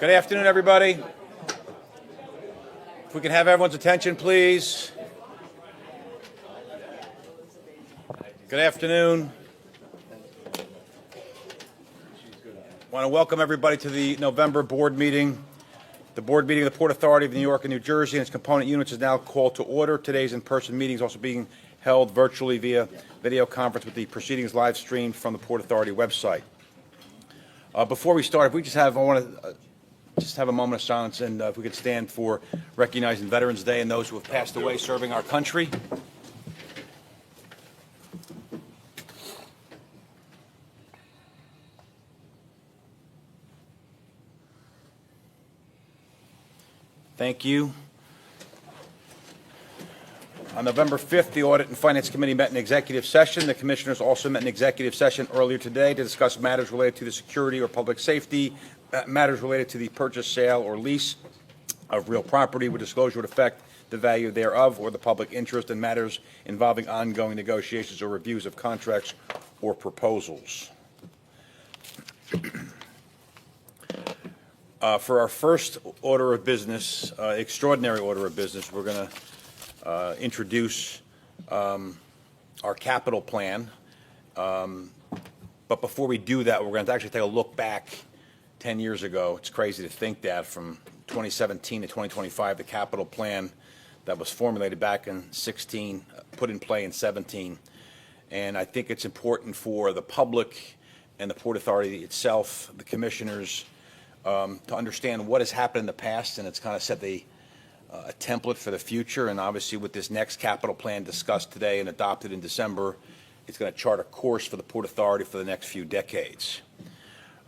Good afternoon, everybody. If we can have everyone's attention, please. Good afternoon. I want to welcome everybody to the November board meeting. The board meeting of the Port Authority of New York and New Jersey and its component units is now called to order. Today's in-person meeting is also being held virtually via video conference with the proceedings live streamed from the Port Authority website. Before we start, if we I want to just have a moment of silence, and if we could stand for recognizing Veterans Day and those who have passed away serving our country. Thank you. On November 5th, the Audit and Finance Committee met in executive session. The Commissioners also met in executive session earlier today to discuss matters related to the security or public safety, matters related to the purchase, sale, or lease of real property with disclosure would affect the value thereof or the public interest, and matters involving ongoing negotiations or reviews of contracts or proposals. For our first order of business, extraordinary order of business, we're going to introduce our capital plan. But before we do that, we're going to actually take a look back 10 years ago. It's crazy to think that from 2017 to 2025, the capital plan that was formulated back in 16, put in play in 17. And I think it's important for the public and the Port Authority itself, the commissioners, to understand what has happened in the past, and it's kind of set a template for the future. And obviously with this next capital plan discussed today and adopted in December, it's going to chart a course for the Port Authority for the next few decades.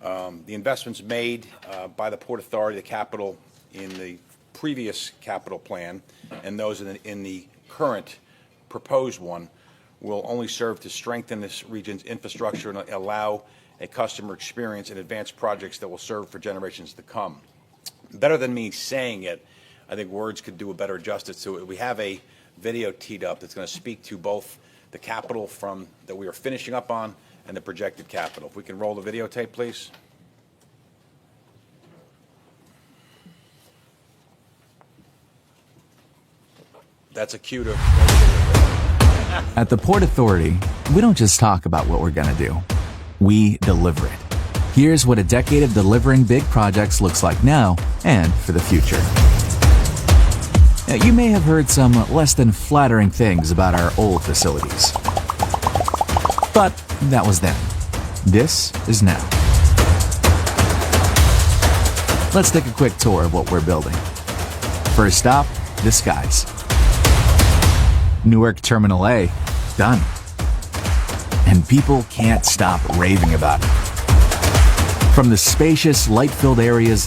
The investments made by the Port Authority, the capital in the previous capital plan and those in the current proposed one will only serve to strengthen this region's infrastructure and allow a customer experience and advanced projects that will serve for generations to come. Better than me saying it, I think words could do a better justice to it. We have a video teed up that's going to speak to both the capital that we are finishing up on and the projected capital. If we can roll the videotape, please. That's a cue to... At the Port Authority, we don't just talk about what we're going to do. We deliver it. Here's what a decade of delivering big projects looks like now and for the future. Now, you may have heard some less than flattering things about our old facilities. But that was then. This is now. Let's take a quick tour of what we're building. First stop, the skies. Newark Terminal A, done. And people can't stop raving about it. From the spacious, light-filled areas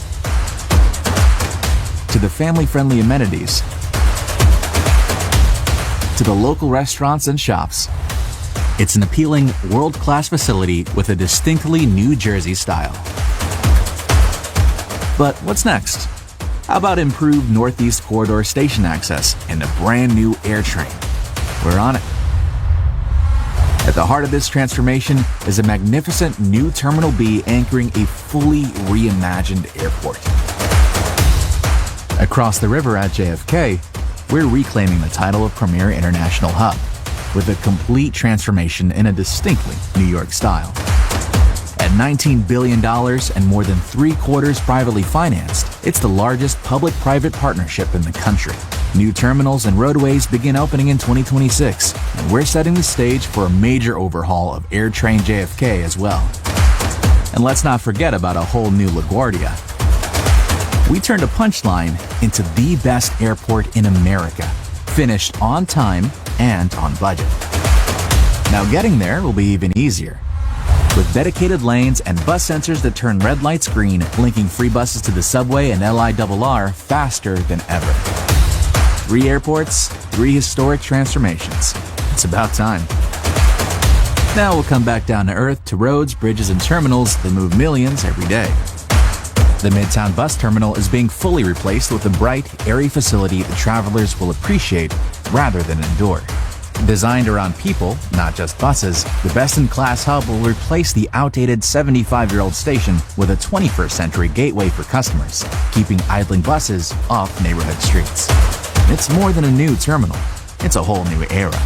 to the family-friendly amenities to the local restaurants and shops, it's an appealing, world-class facility with a distinctly New Jersey style. But what's next? How about improved Northeast Corridor station access and a brand new air train? We're on it. At the heart of this transformation is a magnificent new Terminal B anchoring a fully reimagined airport. Across the river at JFK, we're reclaiming the title of Premier International Hub with a complete transformation in a distinctly New York style. At $19 billion and more than 3/4 privately financed, it's the largest public-private partnership in the country. New terminals and roadways begin opening in 2026, and we're setting the stage for a major overhaul of AirTrain JFK as well. And let's not forget about a whole new LaGuardia. We turned a punchline into the best airport in America, finished on time and on budget. Now getting there will be even easier. With dedicated lanes and bus sensors that turn red lights green, linking free buses to the subway and LIRR faster than ever. 3 airports, 3 historic transformations. It's about time. Now we'll come back down to earth to roads, bridges, and terminals that move millions every day. The Midtown Bus Terminal is being fully replaced with a bright, airy facility that travelers will appreciate rather than endure. Designed around people, not just buses, the best-in-class hub will replace the outdated 75-year-old station with a 21st century gateway for customers, keeping idling buses off neighborhood streets. It's more than a new terminal. It's a whole new era.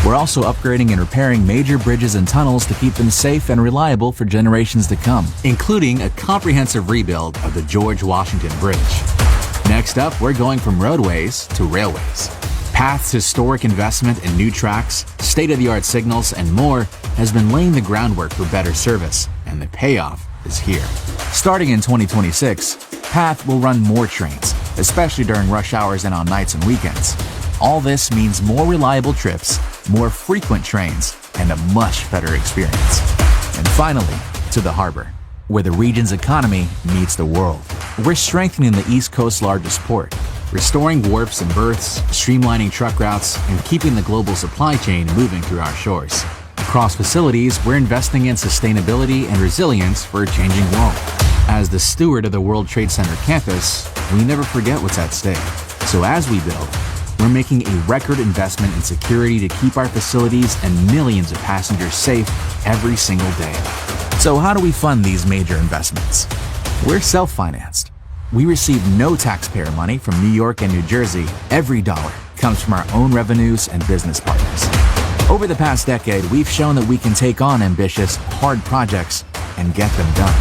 We're also upgrading and repairing major bridges and tunnels to keep them safe and reliable for generations to come, including a comprehensive rebuild of the George Washington Bridge. Next up, we're going from roadways to railways. Path's historic investment in new tracks, state-of-the-art signals, and more has been laying the groundwork for better service, and the payoff is here. Starting in 2026, Path will run more trains, especially during rush hours and on nights and weekends. All this means more reliable trips, more frequent trains, and a much better experience. And finally, to the harbor, where the region's economy meets the world. We're strengthening the East Coast's largest port, restoring wharfs and berths, streamlining truck routes, and keeping the global supply chain moving through our shores. Across facilities, we're investing in sustainability and resilience for a changing world. As the steward of the World Trade Center campus, we never forget what's at stake. So as we build, we're making a record investment in security to keep our facilities and millions of passengers safe every single day. So how do we fund these major investments? We're self-financed. We receive no taxpayer money from New York and New Jersey. Every dollar comes from our own revenues and business partners. Over the past decade, we've shown that we can take on ambitious, hard projects and get them done.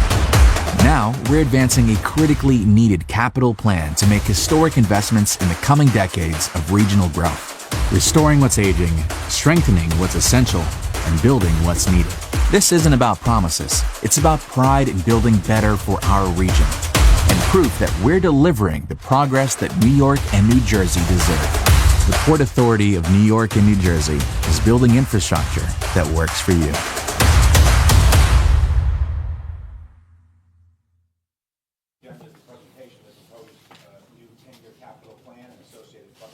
Now, we're advancing a critically needed capital plan to make historic investments in the coming decades of regional growth, restoring what's aging, strengthening what's essential, and building what's needed. This isn't about promises. It's about pride in building better for our region and proof that we're delivering the progress that New York and New Jersey deserve. The Port Authority of New York and New Jersey is building infrastructure that works for you.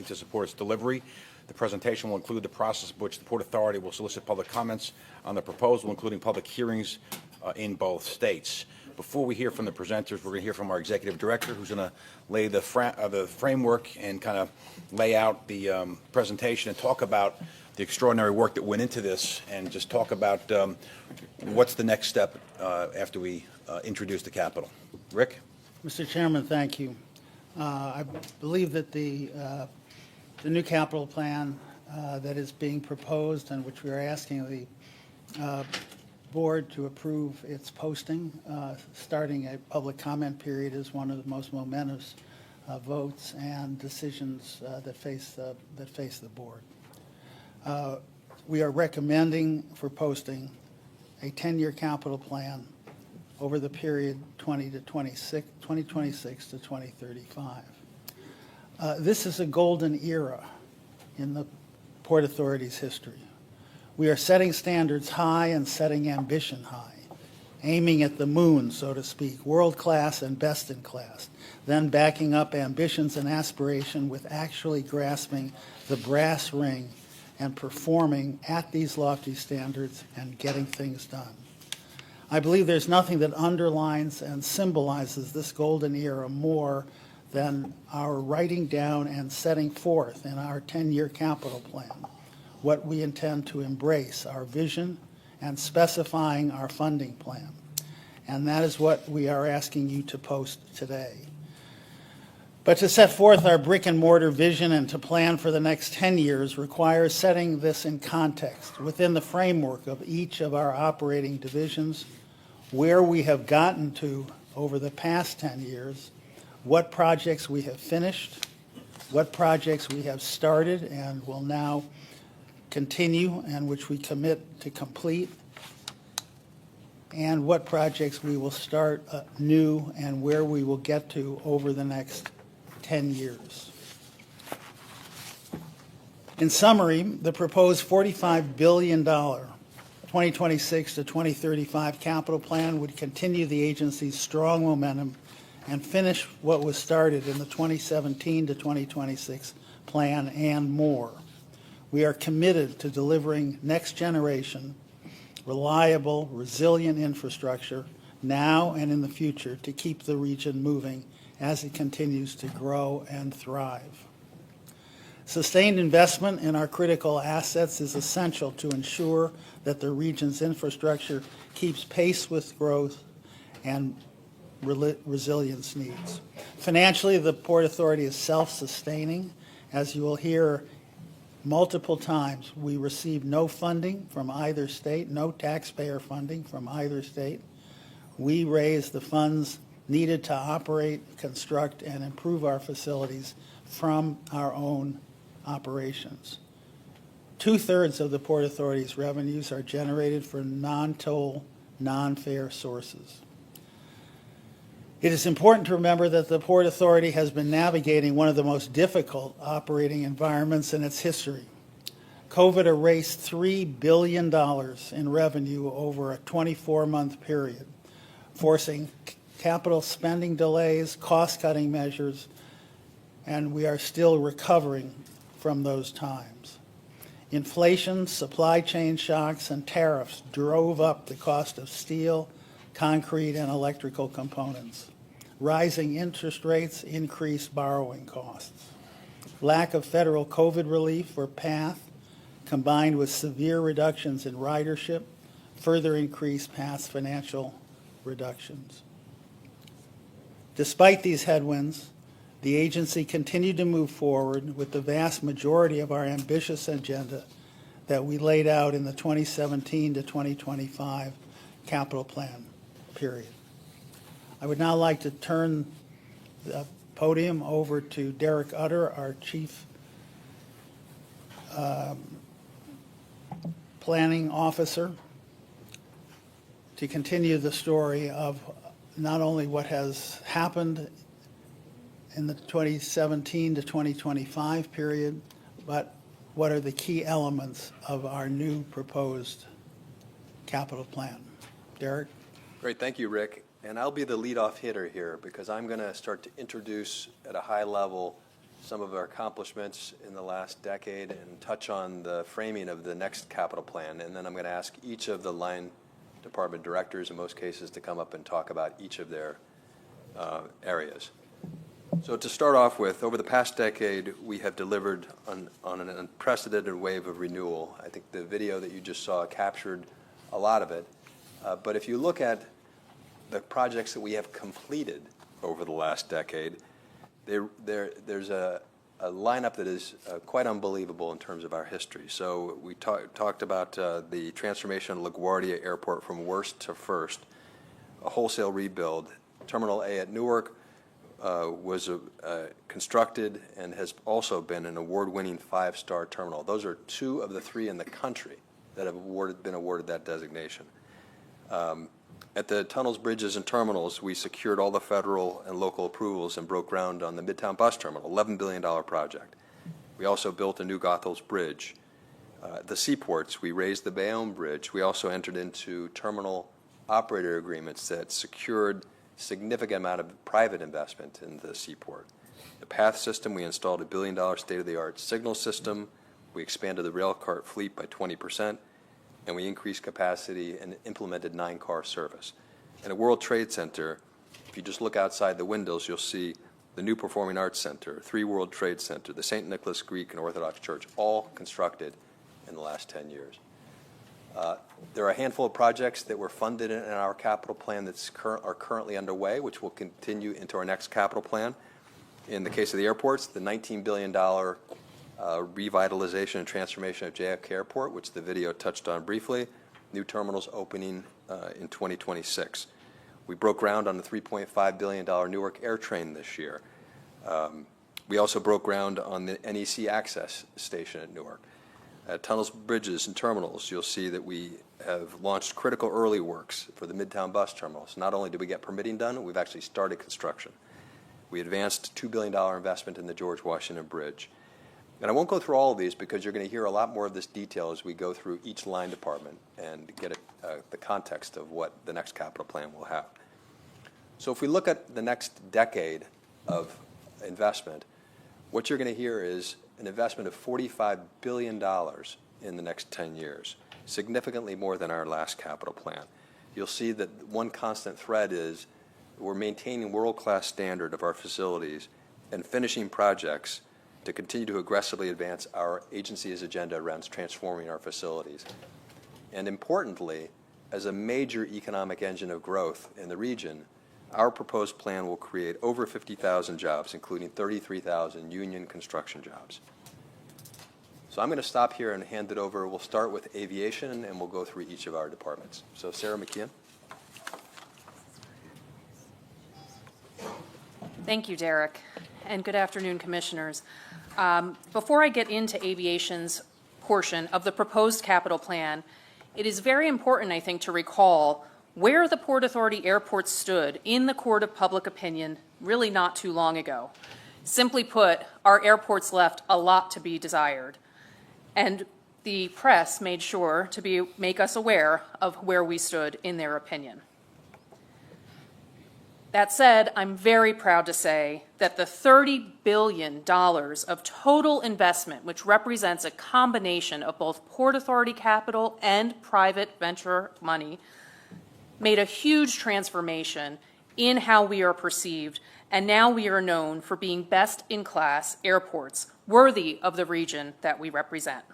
To support its delivery. The presentation will include the process by which the Port Authority will solicit public comments on the proposal, including public hearings in both states. Before we hear from the presenters, we're going to hear from our executive director, who's going to lay the framework and kind of lay out the presentation and talk about the extraordinary work that went into this, and just talk about what's the next step after we introduce the Capitol. Rick? Mr. Chairman, thank you. I believe that the new capital plan that is being proposed, and which we are asking the board to approve its posting, starting a public comment period, is one of the most momentous votes and decisions that face the board. We are recommending for posting a 10-year capital plan over the period 2026 to 2035. This is a golden era in the Port Authority's history. We are setting standards high and setting ambition high, aiming at the moon, so to speak, world-class and best-in-class, then backing up ambitions and aspiration with actually grasping the brass ring and performing at these lofty standards and getting things done. I believe there's nothing that underlines and symbolizes this golden era more than our writing down and setting forth in our 10-year capital plan what we intend to embrace, our vision, and specifying our funding plan. And that is what we are asking you to post today. But to set forth our brick and mortar vision and to plan for the next 10 years requires setting this in context within the framework of each of our operating divisions, where we have gotten to over the past 10 years, what projects we have finished, what projects we have started and will now continue and which we commit to complete, and what projects we will start new and where we will get to over the next 10 years. In summary, the proposed $45 billion 2026 to 2035 capital plan would continue the agency's strong momentum and finish what was started in the 2017 to 2026 plan and more. We are committed to delivering next generation, reliable, resilient infrastructure now and in the future to keep the region moving as it continues to grow and thrive. Sustained investment in our critical assets is essential to ensure that the region's infrastructure keeps pace with growth and resilience needs. Financially, the Port Authority is self-sustaining. As you will hear multiple times, we receive no funding from either state, no taxpayer funding from either state. We raise the funds needed to operate, construct, and improve our facilities from our own operations. 2/3 of the Port Authority's revenues are generated from non-toll, non-fare sources. It is important to remember that the Port Authority has been navigating one of the most difficult operating environments in its history. COVID erased $3 billion in revenue over a 24-month period, forcing capital spending delays, cost-cutting measures, and we are still recovering from those times. Inflation, supply chain shocks, and tariffs drove up the cost of steel, concrete, and electrical components. Rising interest rates increased borrowing costs. Lack of federal COVID relief or PATH, combined with severe reductions in ridership, further increased PATH's financial reductions. Despite these headwinds, the agency continued to move forward with the vast majority of our ambitious agenda that we laid out in the 2017 to 2025 capital plan period. I would now like to turn the podium over to Derek Utter, our Chief Planning Officer, to continue the story of not only what has happened in the 2017 to 2025 period, but what are the key elements of our new proposed capital plan. Derek? Great, thank you, Rick. And I'll be the leadoff hitter here because I'm going to start to introduce at a high level some of our accomplishments in the last decade and touch on the framing of the next capital plan. And then I'm going to ask each of the line department directors in most cases to come up and talk about each of their areas. So to start off with, over the past decade, we have delivered on an unprecedented wave of renewal. I think the video that you just saw captured a lot of it. But if you look at the projects that we have completed over the last decade, there's a lineup that is quite unbelievable in terms of our history. So we talked about the transformation of LaGuardia Airport from worst to first, a wholesale rebuild. Terminal A at Newark was constructed and has also been an award-winning 5-star terminal. Those are 2 of the 3 in the country that have been awarded that designation. At the tunnels, bridges, and terminals, we secured all the federal and local approvals and broke ground on the Midtown Bus Terminal, $11 billion project. We also built a new Goethals Bridge. The seaports, we raised the Bayonne Bridge. We also entered into terminal operator agreements that secured significant amount of private investment in the seaport. The PATH system, we installed a $1 billion state-of-the-art signal system. We expanded the rail cart fleet by 20%. And we increased capacity and implemented 9-car service. And at World Trade Center, if you just look outside the windows, you'll see the new Performing Arts Center, 3 World Trade Center, the St. Nicholas Greek and Orthodox Church, all constructed in the last 10 years. There are a handful of projects that were funded in our capital plan that are currently underway, which will continue into our next capital plan. In the case of the airports, the $19 billion revitalization and transformation of JFK Airport, which the video touched on briefly, new terminals opening in 2026. We broke ground on the $3.5 billion Newark AirTrain this year. We also broke ground on the NEC access station at Newark. At tunnels, bridges, and terminals, you'll see that we have launched critical early works for the Midtown Bus Terminals. Not only did we get permitting done, we've actually started construction. We advanced $2 billion investment in the George Washington Bridge. And I won't go through all of these because you're going to hear a lot more of this detail as we go through each line department and get the context of what the next capital plan will have. So if we look at the next decade of investment, what you're going to hear is an investment of $45 billion in the next 10 years, significantly more than our last capital plan. You'll see that one constant thread is we're maintaining world-class standard of our facilities and finishing projects to continue to aggressively advance our agency's agenda around transforming our facilities. And importantly, as a major economic engine of growth in the region, our proposed plan will create over 50,000 jobs, including 33,000 union construction jobs. So I'm going to stop here and hand it over. We'll start with aviation, and we'll go through each of our departments. So Sarah McKeon. Thank you, Derek, and good afternoon, Commissioners. Before I get into aviation's portion of the proposed capital plan, it is very important, I think, to recall where the Port Authority airports stood in the court of public opinion really not too long ago. Simply put, our airports left a lot to be desired, and the press made sure to make us aware of where we stood in their opinion. That said, I'm very proud to say that the $30 billion of total investment, which represents a combination of both Port Authority capital and private venture money, made a huge transformation in how we are perceived, and now we are known for being best-in-class airports worthy of the region that we represent.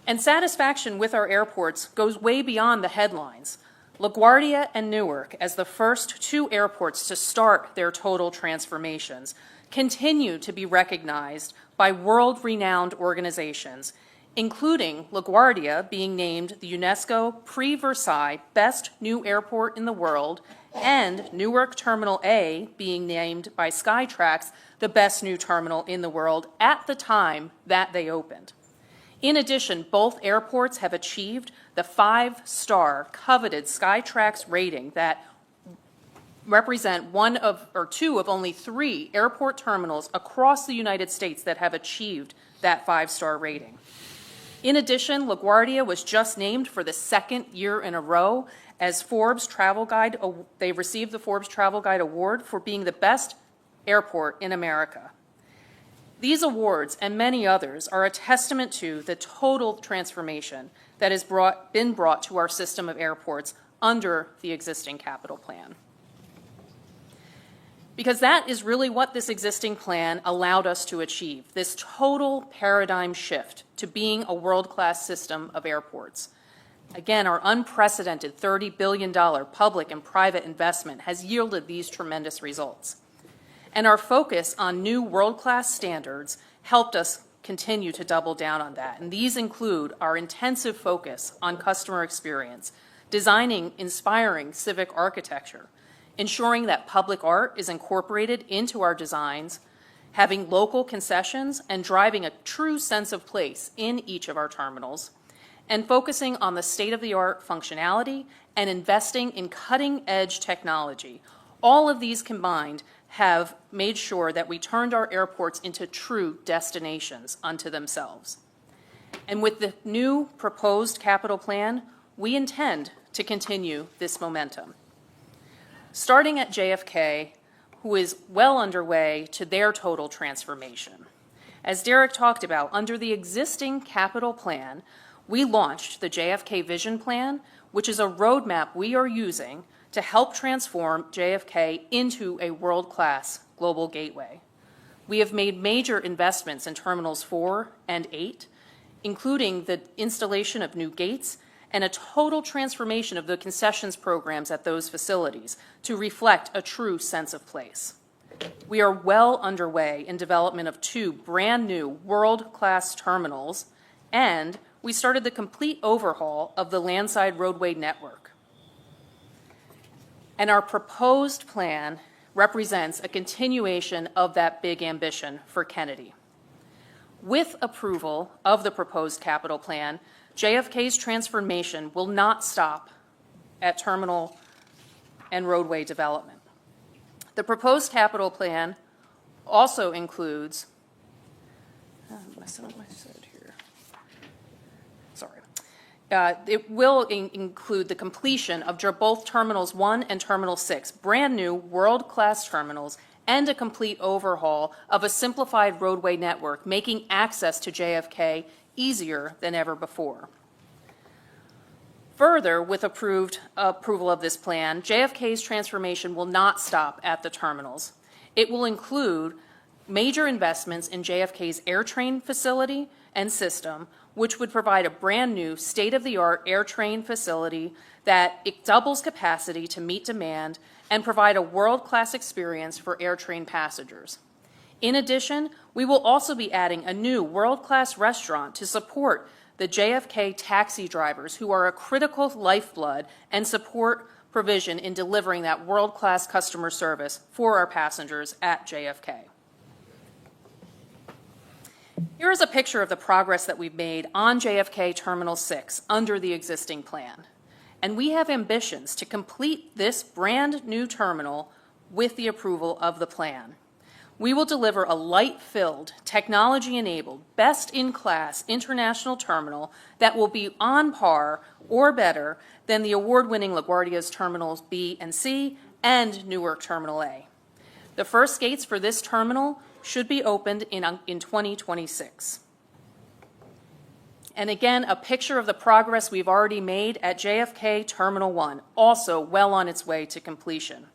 And satisfaction with our airports goes way beyond the headlines. LaGuardia and Newark, as the first two airports to start their total transformations, continue to be recognized by world-renowned organizations, including LaGuardia being named the UNESCO Pre-Versailles Best New Airport in the World, and Newark Terminal A being named by Skytrax the best new terminal in the world at the time that they opened. In addition, both airports have achieved the 5-star coveted Skytrax rating that represent one of or two of only 3 airport terminals across the United States that have achieved that 5-star rating. In addition, LaGuardia was just named for the 2nd year in a row as Forbes Travel Guide. They received the Forbes Travel Guide Award for being the best airport in America. These awards and many others are a testament to the total transformation that has been brought to our system of airports under the existing capital plan. Because that is really what this existing plan allowed us to achieve, this total paradigm shift to being a world-class system of airports. Again, our unprecedented $30 billion public and private investment has yielded these tremendous results. And our focus on new world-class standards helped us continue to double down on that. And these include our intensive focus on customer experience, designing inspiring civic architecture, ensuring that public art is incorporated into our designs, having local concessions, and driving a true sense of place in each of our terminals, and focusing on the state-of-the-art functionality and investing in cutting-edge technology. All of these combined have made sure that we turned our airports into true destinations unto themselves. And with the new proposed capital plan, we intend to continue this momentum. Starting at JFK, who is well underway to their total transformation. As Derek talked about, under the existing capital plan, we launched the JFK Vision Plan, which is a roadmap we are using to help transform JFK into a world-class global gateway. We have made major investments in Terminals 4 and 8, including the installation of new gates and a total transformation of the concessions programs at those facilities to reflect a true sense of place. We are well underway in development of 2 brand new world-class terminals, and we started the complete overhaul of the landside roadway network. And our proposed plan represents a continuation of that big ambition for Kennedy. With approval of the proposed capital plan, JFK's transformation will not stop at terminal and roadway development. The proposed capital plan also includes, it will include the completion of both Terminals 1 and Terminal 6, brand new world-class terminals, and a complete overhaul of a simplified roadway network, making access to JFK easier than ever before. Further, with approval of this plan, JFK's transformation will not stop at the terminals. It will include major investments in JFK's AirTrain facility and system, which would provide a brand new state-of-the-art AirTrain facility that it doubles capacity to meet demand and provide a world-class experience for AirTrain passengers. In addition, we will also be adding a new world-class restaurant to support the JFK taxi drivers, who are a critical lifeblood and support provision in delivering that world-class customer service for our passengers at JFK. Here is a picture of the progress that we've made on JFK Terminal 6 under the existing plan. And we have ambitions to complete this brand new terminal with the approval of the plan. We will deliver a light-filled, technology-enabled, best-in-class international terminal that will be on par or better than the award-winning LaGuardia's Terminals B and C and Newark Terminal A. The first gates for this terminal should be opened in 2026. And again, a picture of the progress we've already made at JFK Terminal 1, also well on its way to completion.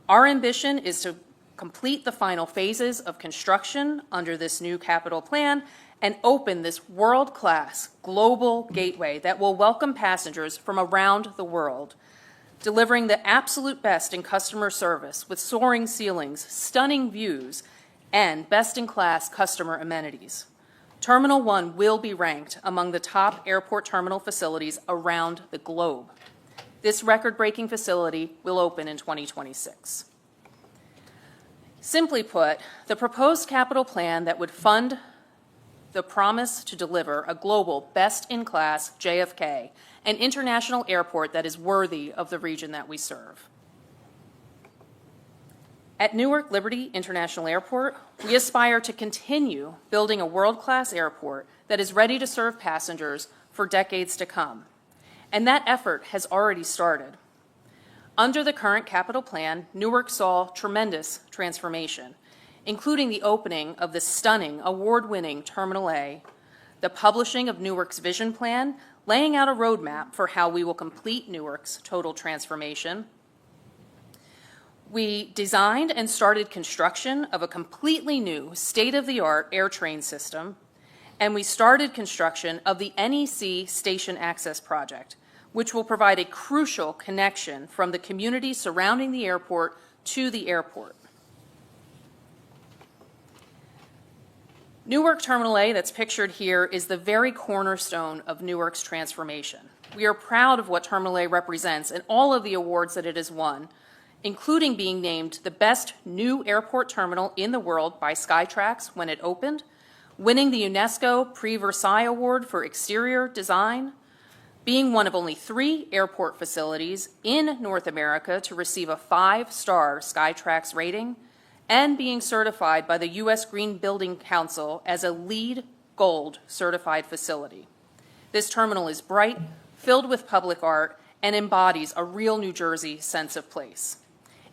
Our ambition is to complete the final phases of construction under this new capital plan and open this world-class global gateway that will welcome passengers from around the world, delivering the absolute best in customer service with soaring ceilings, stunning views, and best-in-class customer amenities. Terminal 1 will be ranked among the top airport terminal facilities around the globe. This record-breaking facility will open in 2026. Simply put, the proposed capital plan that would fund the promise to deliver a global best-in-class JFK, an international airport that is worthy of the region that we serve. At Newark Liberty International Airport, we aspire to continue building a world-class airport that is ready to serve passengers for decades to come. And that effort has already started. Under the current capital plan, Newark saw tremendous transformation, including the opening of the stunning, award-winning Terminal A, the publishing of Newark's vision plan, laying out a roadmap for how we will complete Newark's total transformation. We designed and started construction of a completely new state-of-the-art AirTrain system, and we started construction of the NEC Station Access Project, which will provide a crucial connection from the community surrounding the airport to the airport. Newark Terminal A, that's pictured here, is the very cornerstone of Newark's transformation. We are proud of what Terminal A represents and all of the awards that it has won, including being named the best new airport terminal in the world by Skytrax when it opened, winning the UNESCO Prix Versailles Award for exterior design, being one of only 3 airport facilities in North America to receive a 5-star Skytrax rating, and being certified by the U.S. Green Building Council as a LEED Gold certified facility. This terminal is bright, filled with public art, and embodies a real New Jersey sense of place.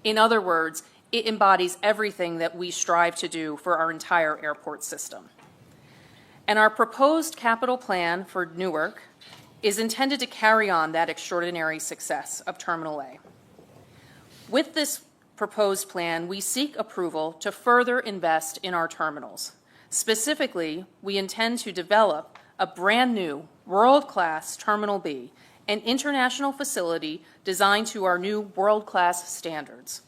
In other words, it embodies everything that we strive to do for our entire airport system. And our proposed capital plan for Newark is intended to carry on that extraordinary success of Terminal A. With this proposed plan, we seek approval to further invest in our terminals. Specifically, we intend to develop a brand new world-class Terminal B, an international facility designed to our new world-class standards.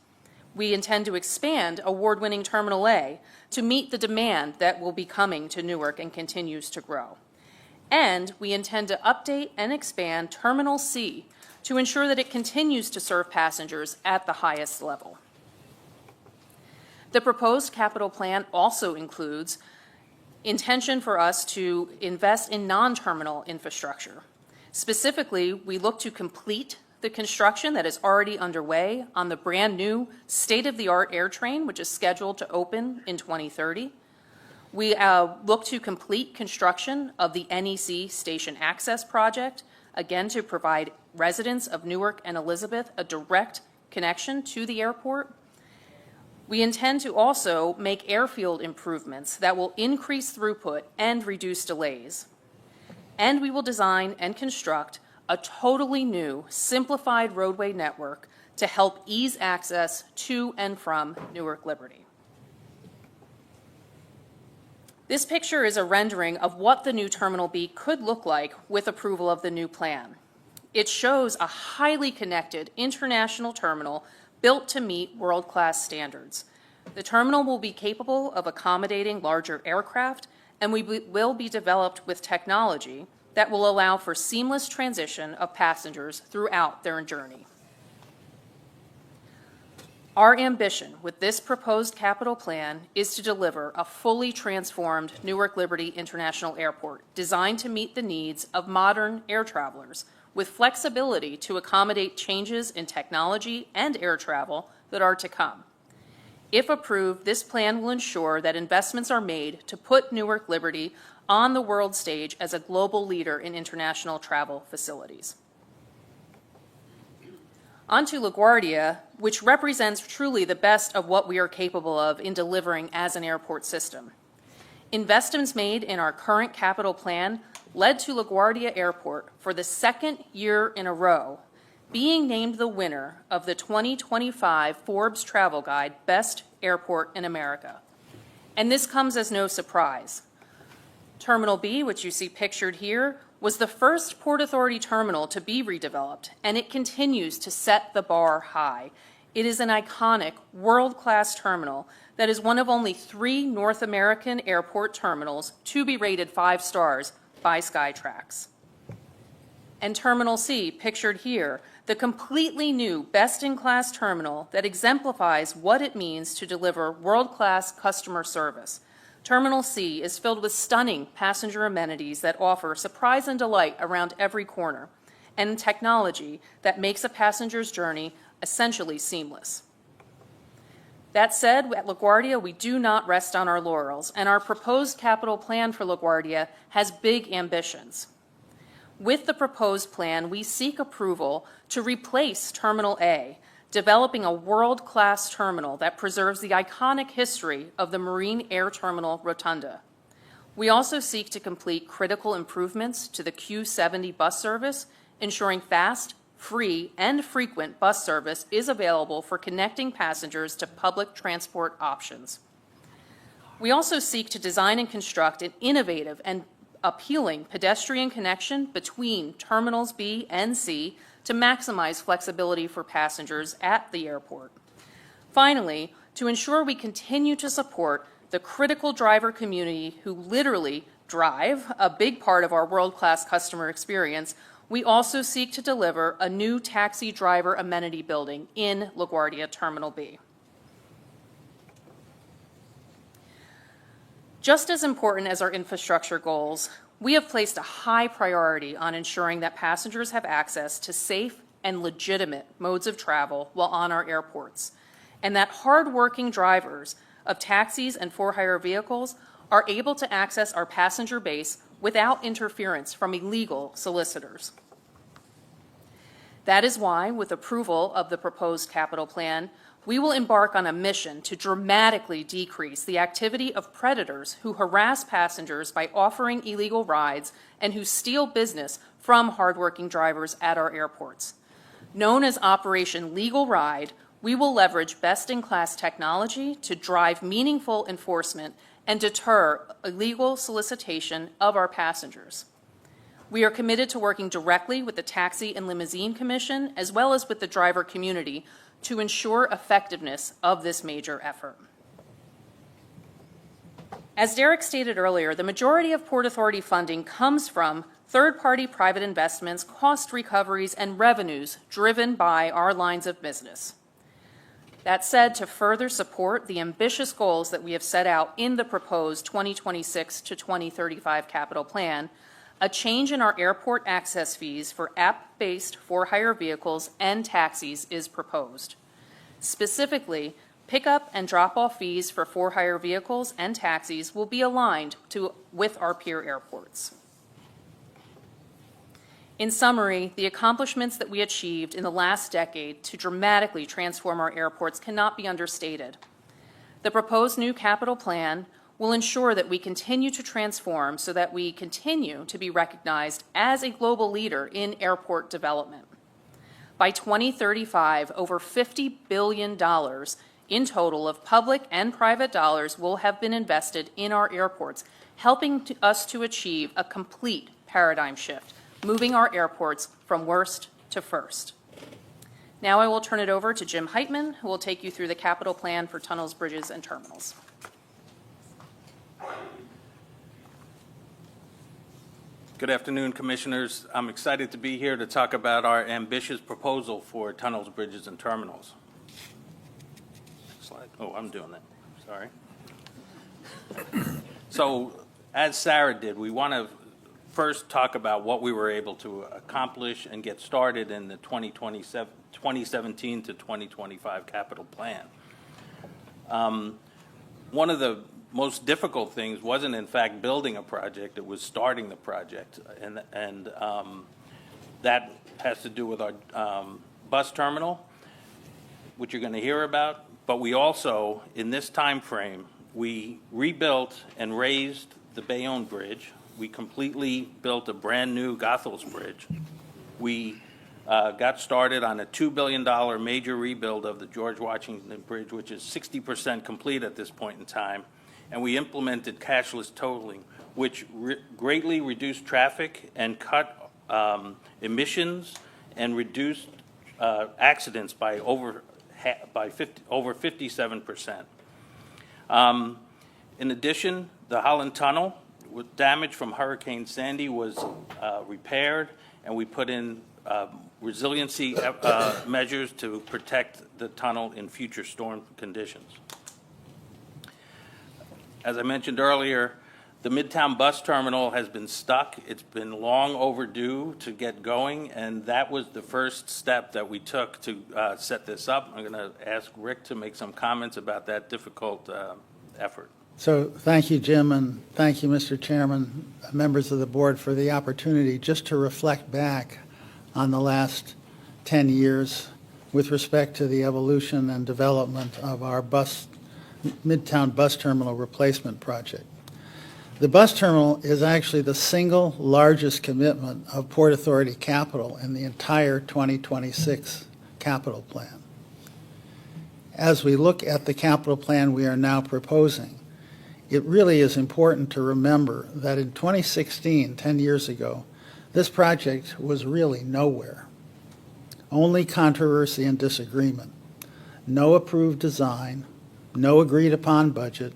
We intend to expand award-winning Terminal A to meet the demand that will be coming to Newark and continues to grow. And we intend to update and expand Terminal C to ensure that it continues to serve passengers at the highest level. The proposed capital plan also includes intention for us to invest in non-terminal infrastructure. Specifically, we look to complete the construction that is already underway on the brand new state-of-the-art AirTrain, which is scheduled to open in 2030. We look to complete construction of the NEC Station Access Project, again to provide residents of Newark and Elizabeth a direct connection to the airport. We intend to also make airfield improvements that will increase throughput and reduce delays. And we will design and construct a totally new, simplified roadway network to help ease access to and from Newark Liberty. This picture is a rendering of what the new Terminal B could look like with approval of the new plan. It shows a highly connected international terminal built to meet world-class standards. The terminal will be capable of accommodating larger aircraft and will be developed with technology that will allow for seamless transition of passengers throughout their journey. Our ambition with this proposed capital plan is to deliver a fully transformed Newark Liberty International Airport designed to meet the needs of modern air travelers with flexibility to accommodate changes in technology and air travel that are to come. If approved, this plan will ensure that investments are made to put Newark Liberty on the world stage as a global leader in international travel facilities. On to LaGuardia, which represents truly the best of what we are capable of in delivering as an airport system. Investments made in our current capital plan led to LaGuardia Airport for the second year in a row being named the winner of the 2025 Forbes Travel Guide Best Airport in America. And this comes as no surprise. Terminal B, which you see pictured here, was the first Port Authority terminal to be redeveloped, and it continues to set the bar high. It is an iconic, world-class terminal that is one of only 3 North American airport terminals to be rated 5 stars by Skytrax. And Terminal C, pictured here, the completely new best-in-class terminal that exemplifies what it means to deliver world-class customer service. Terminal C is filled with stunning passenger amenities that offer surprise and delight around every corner, and technology that makes a passenger's journey essentially seamless. That said, at LaGuardia, we do not rest on our laurels, and our proposed capital plan for LaGuardia has big ambitions. With the proposed plan, we seek approval to replace Terminal A, developing a world-class terminal that preserves the iconic history of the Marine Air Terminal Rotunda. We also seek to complete critical improvements to the Q70 bus service, ensuring fast, free, and frequent bus service is available for connecting passengers to public transport options. We also seek to design and construct an innovative and appealing pedestrian connection between Terminals B and C to maximize flexibility for passengers at the airport. Finally, to ensure we continue to support the critical driver community who literally drive a big part of our world-class customer experience, we also seek to deliver a new taxi driver amenity building in LaGuardia Terminal B. Just as important as our infrastructure goals, we have placed a high priority on ensuring that passengers have access to safe and legitimate modes of travel while on our airports, and that hard-working drivers of taxis and for-hire vehicles are able to access our passenger base without interference from illegal solicitors. That is why, with approval of the proposed capital plan, we will embark on a mission to dramatically decrease the activity of predators who harass passengers by offering illegal rides and who steal business from hardworking drivers at our airports. Known as Operation Legal Ride, we will leverage best-in-class technology to drive meaningful enforcement and deter illegal solicitation of our passengers. We are committed to working directly with the Taxi and Limousine Commission as well as with the driver community to ensure effectiveness of this major effort. As Derek stated earlier, the majority of Port Authority funding comes from third-party private investments, cost recoveries, and revenues driven by our lines of business. That said, to further support the ambitious goals that we have set out in the proposed 2026 to 2035 capital plan, a change in our airport access fees for app-based for-hire vehicles and taxis is proposed. Specifically, pickup and drop-off fees for for-hire vehicles and taxis will be aligned with our peer airports. In summary, the accomplishments that we achieved in the last decade to dramatically transform our airports cannot be understated. The proposed new capital plan will ensure that we continue to transform so that we continue to be recognized as a global leader in airport development. By 2035, over $50 billion in total of public and private dollars will have been invested in our airports, helping us to achieve a complete paradigm shift, moving our airports from worst to first. Now I will turn it over to Jim Heitman, who will take you through the capital plan for tunnels, bridges, and terminals. Good afternoon, Commissioners. I'm excited to be here to talk about our ambitious proposal for tunnels, bridges, and terminals. Next slide. Oh, I'm doing that. Sorry. So, as Sarah did, we want to first talk about what we were able to accomplish and get started in the 2017 to 2025 capital plan. One of the most difficult things wasn't, in fact, building a project. It was starting the project, and that has to do with our bus terminal, which you're going to hear about. But we also, in this time frame, we rebuilt and raised the Bayonne Bridge. We completely built a brand-new Goethals Bridge. We got started on a $2 billion major rebuild of the George Washington Bridge, which is 60% complete at this point in time. And we implemented cashless tolling, which greatly reduced traffic and cut emissions and reduced accidents by over 57%. In addition, the Holland Tunnel, with damage from Hurricane Sandy, was repaired, and we put in resiliency measures to protect the tunnel in future storm conditions. As I mentioned earlier, the Midtown Bus Terminal has been stuck. It's been long overdue to get going, and that was the first step that we took to set this up. I'm going to ask Rick to make some comments about that difficult effort. So thank you, Jim, and thank you, Mr. Chairman, members of the board, for the opportunity just to reflect back on the last 10 years with respect to the evolution and development of our Midtown Bus Terminal Replacement Project. The bus terminal is actually the single largest commitment of Port Authority capital in the entire 2026 capital plan. As we look at the capital plan we are now proposing, it really is important to remember that in 2016, 10 years ago, this project was really nowhere. Only controversy and disagreement. No approved design, no agreed upon budget,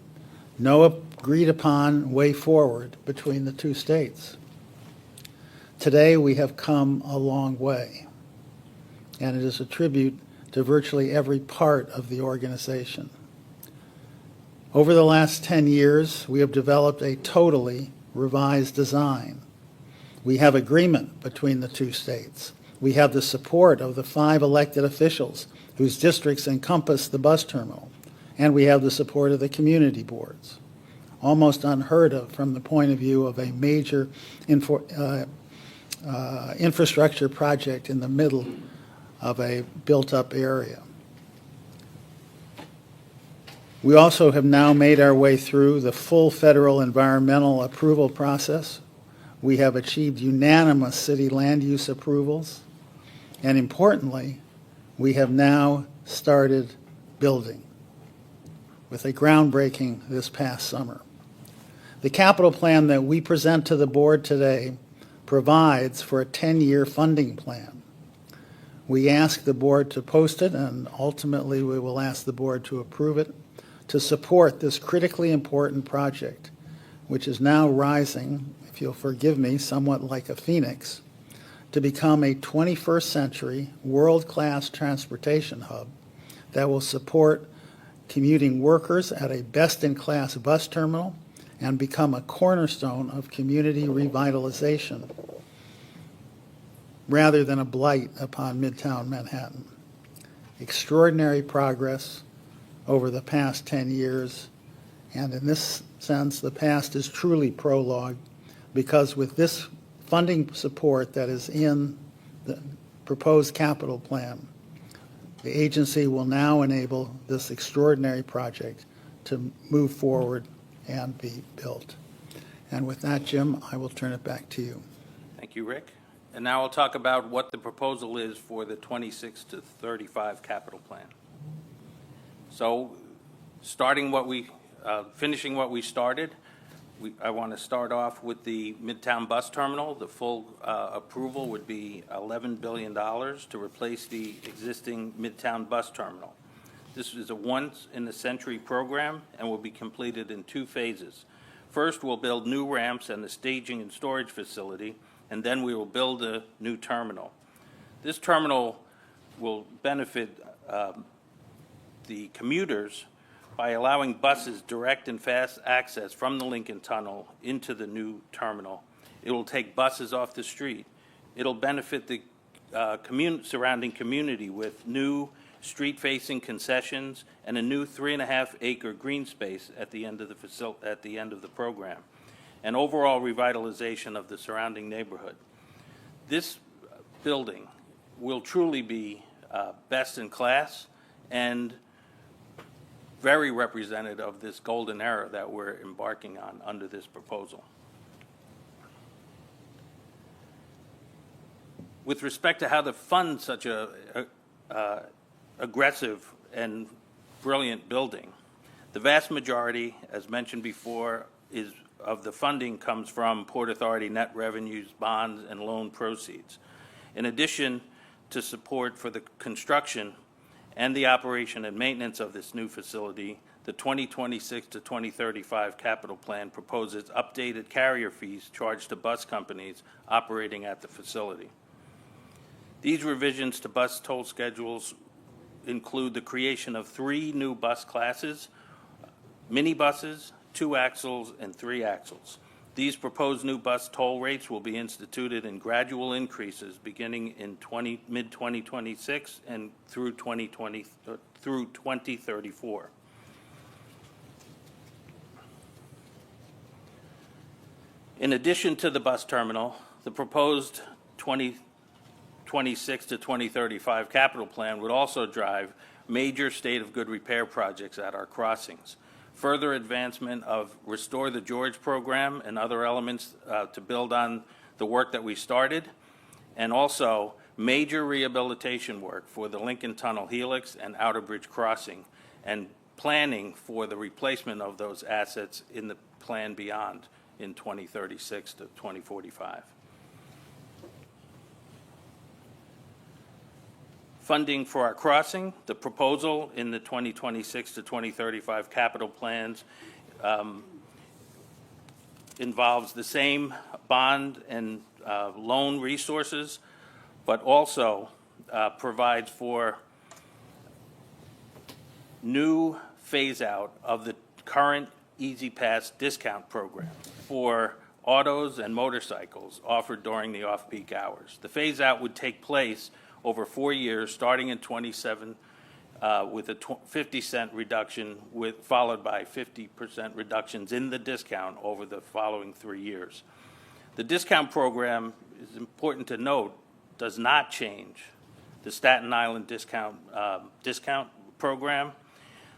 no agreed upon way forward between the two states. Today we have come a long way, and it is a tribute to virtually every part of the organization. Over the last 10 years, we have developed a totally revised design. We have agreement between the two states. We have the support of the 5 elected officials whose districts encompass the bus terminal, and we have the support of the community boards. Almost unheard of from the point of view of a major infrastructure project in the middle of a built-up area. We also have now made our way through the full federal environmental approval process. We have achieved unanimous city land use approvals, and importantly, we have now started building with a groundbreaking this past summer. The capital plan that we present to the board today provides for a 10-year funding plan. We ask the board to post it, and ultimately we will ask the board to approve it, to support this critically important project, which is now rising, if you'll forgive me, somewhat like a phoenix, to become a 21st century world-class transportation hub that will support commuting workers at a best-in-class bus terminal and become a cornerstone of community revitalization rather than a blight upon Midtown Manhattan. Extraordinary progress over the past 10 years, and in this sense, the past is truly prologue, because with this funding support that is in the proposed capital plan, the agency will now enable this extraordinary project to move forward and be built. And with that, Jim, I will turn it back to you. Thank you, Rick. And now I'll talk about what the proposal is for the 26 to 35 capital plan. So finishing what we started, I want to start off with the Midtown Bus Terminal. The full approval would be $11 billion to replace the existing Midtown Bus Terminal. This is a once-in-a-century program and will be completed in 2 phases. First, we'll build new ramps and the staging and storage facility, and then we will build a new terminal. This terminal will benefit the commuters by allowing buses direct and fast access from the Lincoln Tunnel into the new terminal. It will take buses off the street. It'll benefit the surrounding community with new street-facing concessions and a new 3.5-acre green space at the end of the program, and overall revitalization of the surrounding neighborhood. This building will truly be best in class and very representative of this golden era that we're embarking on under this proposal. With respect to how to fund such a aggressive and brilliant building, the vast majority, as mentioned before, of the funding comes from Port Authority net revenues, bonds, and loan proceeds. In addition to support for the construction and the operation and maintenance of this new facility, the 2026 to 2035 capital plan proposes updated carrier fees charged to bus companies operating at the facility. These revisions to bus toll schedules include the creation of 3 new bus classes: minibuses, 2 axles, and 3 axles. These proposed new bus toll rates will be instituted in gradual increases beginning in mid-2026 and through 2034. In addition to the bus terminal, the proposed 2026 to 2035 capital plan would also drive major state of good repair projects at our crossings, further advancement of Restore the George program and other elements to build on the work that we started, and also major rehabilitation work for the Lincoln Tunnel Helix and Outer Bridge Crossing, and planning for the replacement of those assets in the plan beyond in 2036 to 2045. Funding for our crossing, the proposal in the 2026 to 2035 capital plans involves the same bond and loan resources, but also provides for new phase out of the current Easy Pass discount program for autos and motorcycles offered during the off-peak hours. The phase out would take place over 4 years, starting in 27, with a 50-cent reduction, followed by 50% reductions in the discount over the following 3 years. The discount program, is important to note, does not change the Staten Island discount program.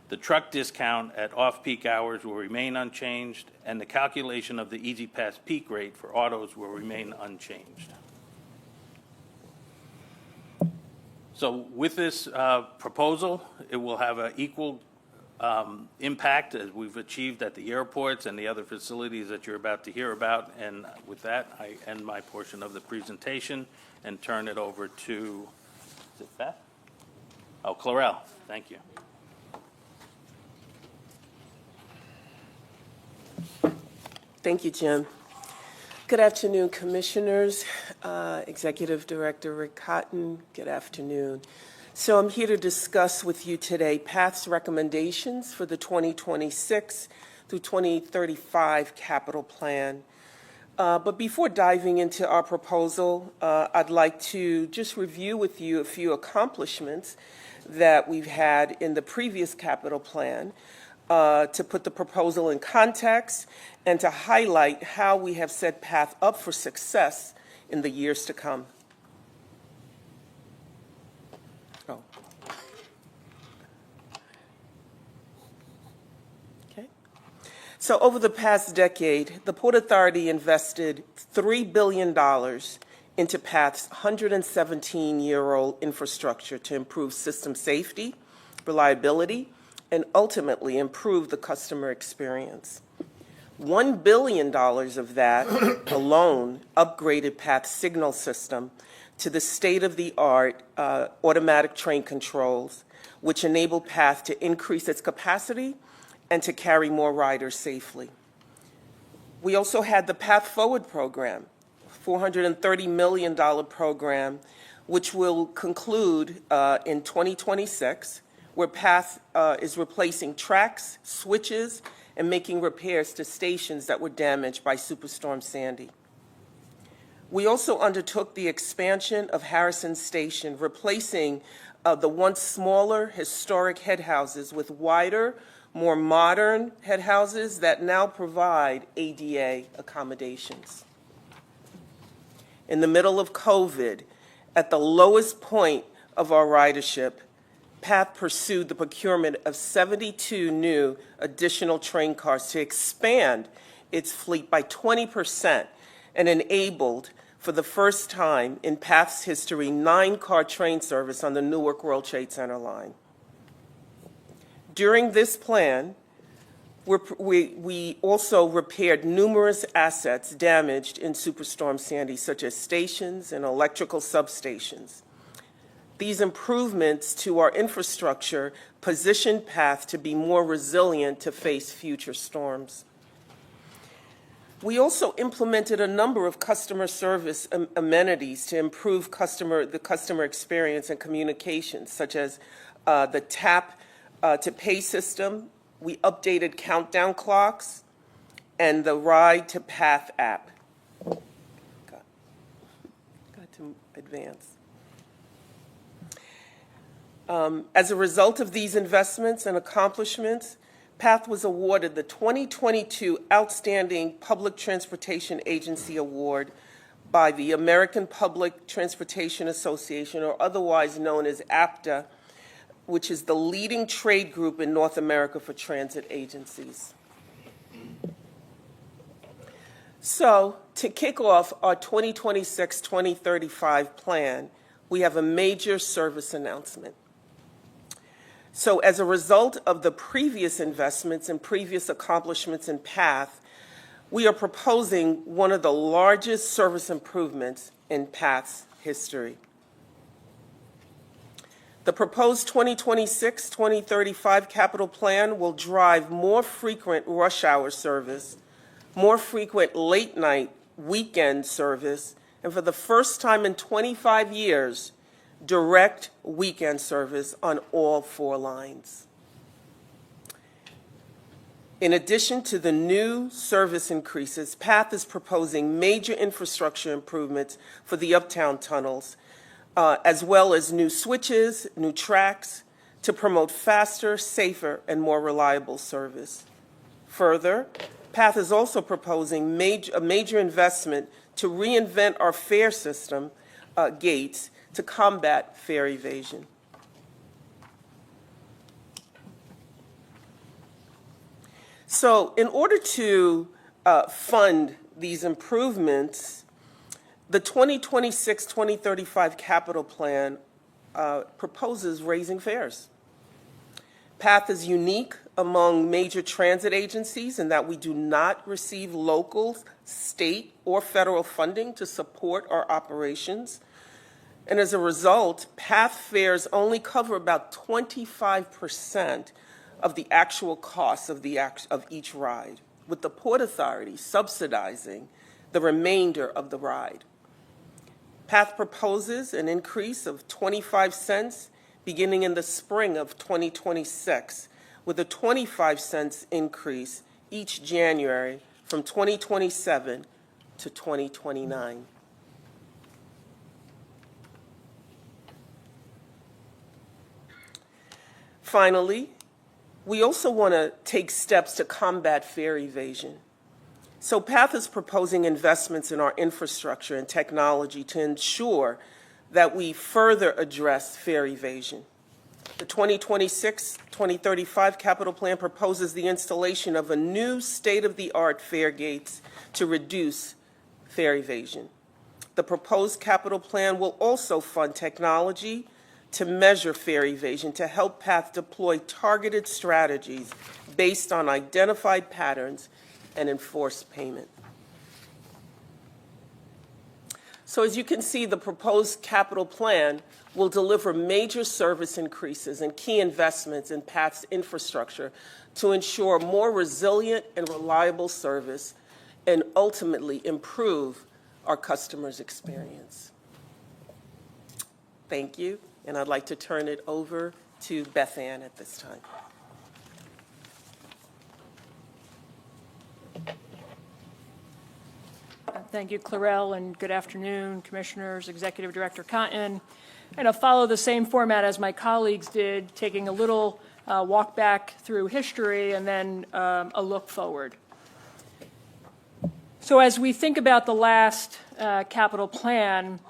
The truck discount at off-peak hours will remain unchanged, and the calculation of the Easy Pass peak rate for autos will remain unchanged. So with this proposal, it will have an equal impact as we've achieved at the airports and the other facilities that you're about to hear about. And with that, I end my portion of the presentation and turn it over to, is it Beth? Oh, Clarell. Thank you. Thank you, Jim. Good afternoon, Commissioners. Executive Director Rick Cotton, good afternoon. So I'm here to discuss with you today PATH's recommendations for the 2026 through 2035 capital plan. But before diving into our proposal, I'd like to just review with you a few accomplishments that we've had in the previous capital plan, to put the proposal in context and to highlight how we have set PATH up for success in the years to come. Oh. Okay. So over the past decade, the Port Authority invested $3 billion into PATH's 117-year-old infrastructure to improve system safety, reliability, and ultimately improve the customer experience. $1 billion of that alone upgraded PATH's signal system to the state-of-the-art automatic train controls, which enable PATH to increase its capacity and to carry more riders safely. We also had the Path Forward program, $430 million program, which will conclude in 2026, where PATH is replacing tracks, switches, and making repairs to stations that were damaged by Superstorm Sandy. We also undertook the expansion of Harrison Station, replacing the once smaller historic head houses with wider, more modern head houses that now provide ADA accommodations. In the middle of COVID, at the lowest point of our ridership, PATH pursued the procurement of 72 new additional train cars to expand its fleet by 20% and enabled, for the first time in PATH's history, 9-car train service on the Newark World Trade Center line. During this plan, we also repaired numerous assets damaged in Superstorm Sandy, such as stations and electrical substations. These improvements to our infrastructure positioned PATH to be more resilient to face future storms. We also implemented a number of customer service amenities to improve the customer experience and communications, such as the tap to pay system. We updated countdown clocks and the Ride to PATH app. Got to advance. As a result of these investments and accomplishments, PATH was awarded the 2022 Outstanding Public Transportation Agency Award by the American Public Transportation Association, or otherwise known as APTA, which is the leading trade group in North America for transit agencies. So, to kick off our 2026-2035 plan, we have a major service announcement. So, as a result of the previous investments and previous accomplishments in PATH, we are proposing one of the largest service improvements in PATH's history. The proposed 2026-2035 capital plan will drive more frequent rush hour service, more frequent late night weekend service, and for the first time in 25 years, direct weekend service on all 4 lines. In addition to the new service increases, PATH is proposing major infrastructure improvements for the uptown tunnels, as well as new switches, new tracks, to promote faster, safer, and more reliable service. Further, PATH is also proposing a major investment to reinvent our fare system, gates, to combat fare evasion. So, in order to fund these improvements, the 2026-2035 capital plan proposes raising fares. PATH is unique among major transit agencies in that we do not receive local, state, or federal funding to support our operations. And as a result, PATH fares only cover about 25% of the actual costs of each ride, with the Port Authority subsidizing the remainder of the ride. PATH proposes an increase of 25 cents beginning in the spring of 2026, with a 25 cents increase each January from 2027 to 2029. Finally, we also want to take steps to combat fare evasion. So PATH is proposing investments in our infrastructure and technology to ensure that we further address fare evasion. The 2026-2035 capital plan proposes the installation of a new state-of-the-art fare gates to reduce fare evasion. The proposed capital plan will also fund technology to measure fare evasion to help PATH deploy targeted strategies based on identified patterns and enforce payment. So as you can see, the proposed capital plan will deliver major service increases and key investments in PATH's infrastructure to ensure more resilient and reliable service and ultimately improve our customers' experience. Thank you, and I'd like to turn it over to Beth Ann at this time. Thank you, Clarell, and good afternoon, Commissioners, Executive Director Cotton. I'm going to follow the same format as my colleagues did, taking a little walk back through history and then a look forward. So as we think about the last capital plan,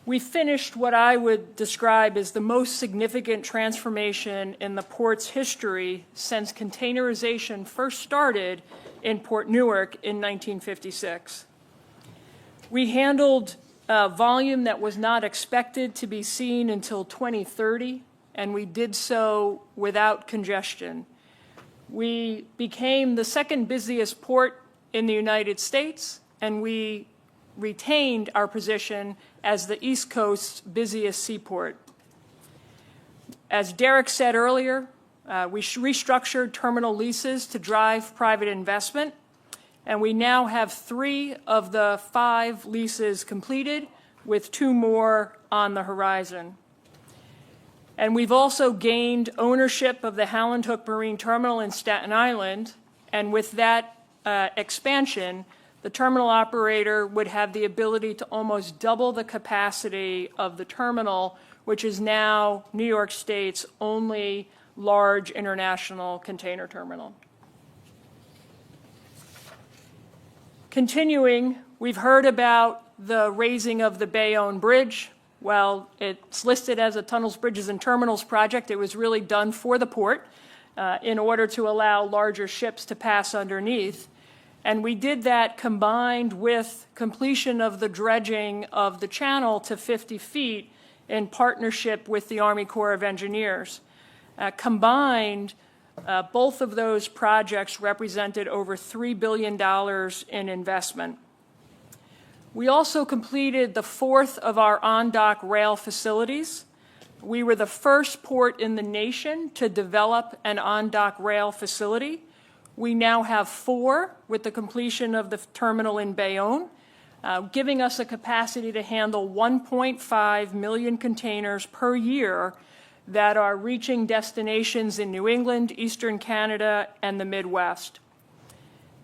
we finished what I would describe as the most significant transformation in the port's history since containerization first started in Port Newark in 1956. We handled volume that was not expected to be seen until 2030, and we did so without congestion. We became the second busiest port in the United States, and we retained our position as the East Coast's busiest seaport. As Derek said earlier, we restructured terminal leases to drive private investment, and we now have 3 of the 5 leases completed, with 2 more on the horizon. And we've also gained ownership of the Howland Hook Marine Terminal in Staten Island, and with that expansion, the terminal operator would have the ability to almost double the capacity of the terminal, which is now New York State's only large international container terminal. Continuing, we've heard about the raising of the Bayonne Bridge. Well, it's listed as a Tunnels, Bridges, and Terminals project. It was really done for the port in order to allow larger ships to pass underneath. And we did that combined with completion of the dredging of the channel to 50 feet in partnership with the Army Corps of Engineers. Combined, both of those projects represented over $3 billion in investment. We also completed the 4th of our on-dock rail facilities. We were the first port in the nation to develop an on-dock rail facility. We now have 4 with the completion of the terminal in Bayonne, giving us a capacity to handle 1.5 million containers per year that are reaching destinations in New England, Eastern Canada, and the Midwest.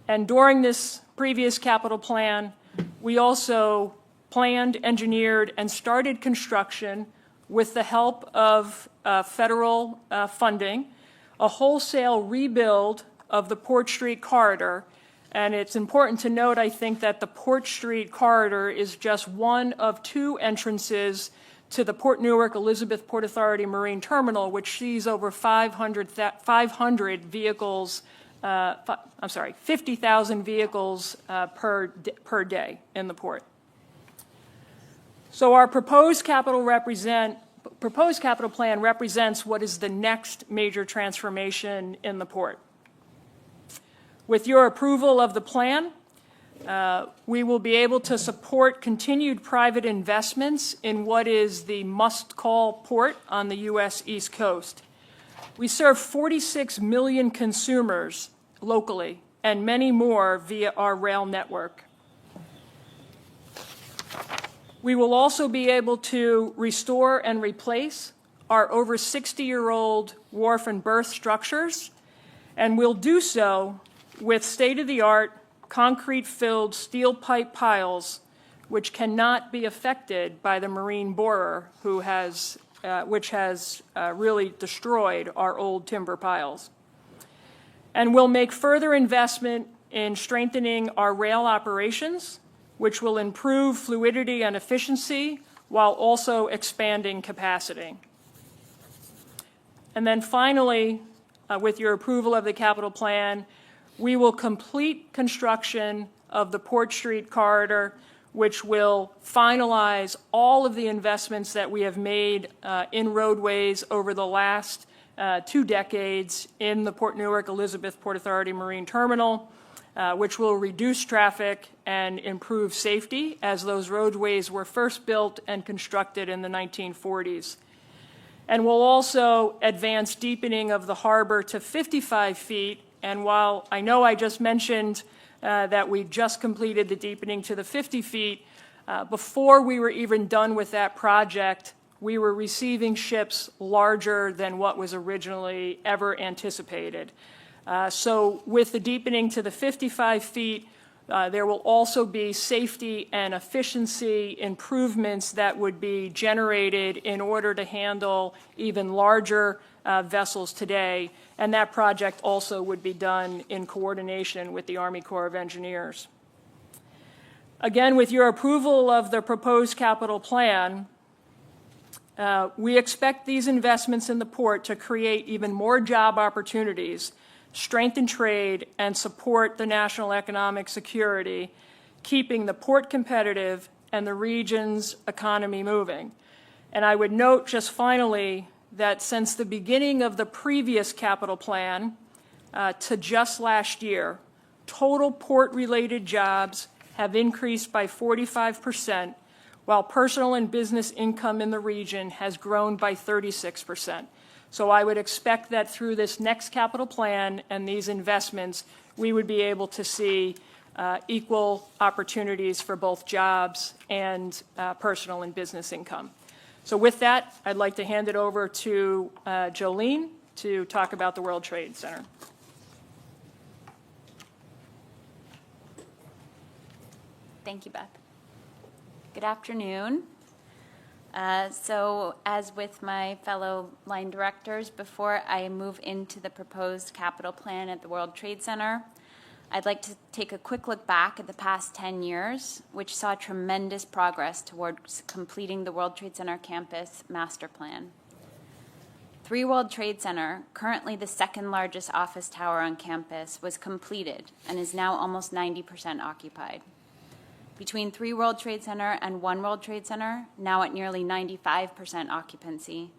And during this previous capital plan, we also planned, engineered, and started construction with the help of federal funding, a wholesale rebuild of the Port Street corridor. And it's important to note, I think, that the Port Street corridor is just one of 2 entrances to the Port Newark Elizabeth Port Authority Marine Terminal, which sees over 500 vehicles, 50,000 vehicles per day in the port. So our proposed capital plan represents what is the next major transformation in the port. With your approval of the plan, we will be able to support continued private investments in what is the must-call port on the U.S. East Coast. We serve 46 million consumers locally and many more via our rail network. We will also be able to restore and replace our over 60-year-old wharf and berth structures, and we'll do so with state-of-the-art concrete-filled steel pipe piles, which cannot be affected by the marine borer, which has really destroyed our old timber piles. And we'll make further investment in strengthening our rail operations, which will improve fluidity and efficiency while also expanding capacity. And then finally, with your approval of the capital plan, we will complete construction of the Port Street corridor, which will finalize all of the investments that we have made in roadways over the last 2 decades in the Port Newark Elizabeth Port Authority Marine Terminal, which will reduce traffic and improve safety, as those roadways were first built and constructed in the 1940s. And will also advance deepening of the harbor to 55 feet. And while I know I just mentioned that we just completed the deepening to the 50 feet, before we were even done with that project, we were receiving ships larger than what was originally ever anticipated. So with the deepening to the 55 feet, there will also be safety and efficiency improvements that would be generated in order to handle even larger vessels today, and that project also would be done in coordination with the Army Corps of Engineers. Again, with your approval of the proposed capital plan, we expect these investments in the port to create even more job opportunities, strengthen trade, and support the national economic security, keeping the port competitive and the region's economy moving. And I would note just finally that since the beginning of the previous capital plan to just last year, total port-related jobs have increased by 45%, while personal and business income in the region has grown by 36%. So I would expect that through this next capital plan and these investments, we would be able to see equal opportunities for both jobs and personal and business income. So with that, I'd like to hand it over to Jolene to talk about the World Trade Center. Thank you, Beth. Good afternoon. So as with my fellow line directors, before I move into the proposed capital plan at the World Trade Center, I'd like to take a quick look back at the past 10 years, which saw tremendous progress towards completing the World Trade Center campus master plan. 3 World Trade Center, currently the second largest office tower on campus, was completed and is now almost 90% occupied. Between 3 World Trade Center and 1 World Trade Center, now at nearly 95% occupancy,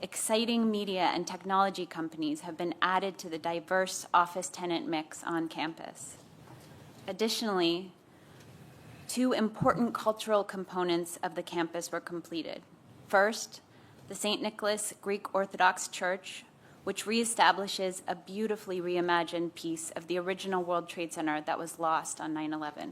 exciting media and technology companies have been added to the diverse office tenant mix on campus. Additionally, 2 important cultural components of the campus were completed. First, the St. Nicholas Greek Orthodox Church, which reestablishes a beautifully reimagined piece of the original World Trade Center that was lost on 9/11.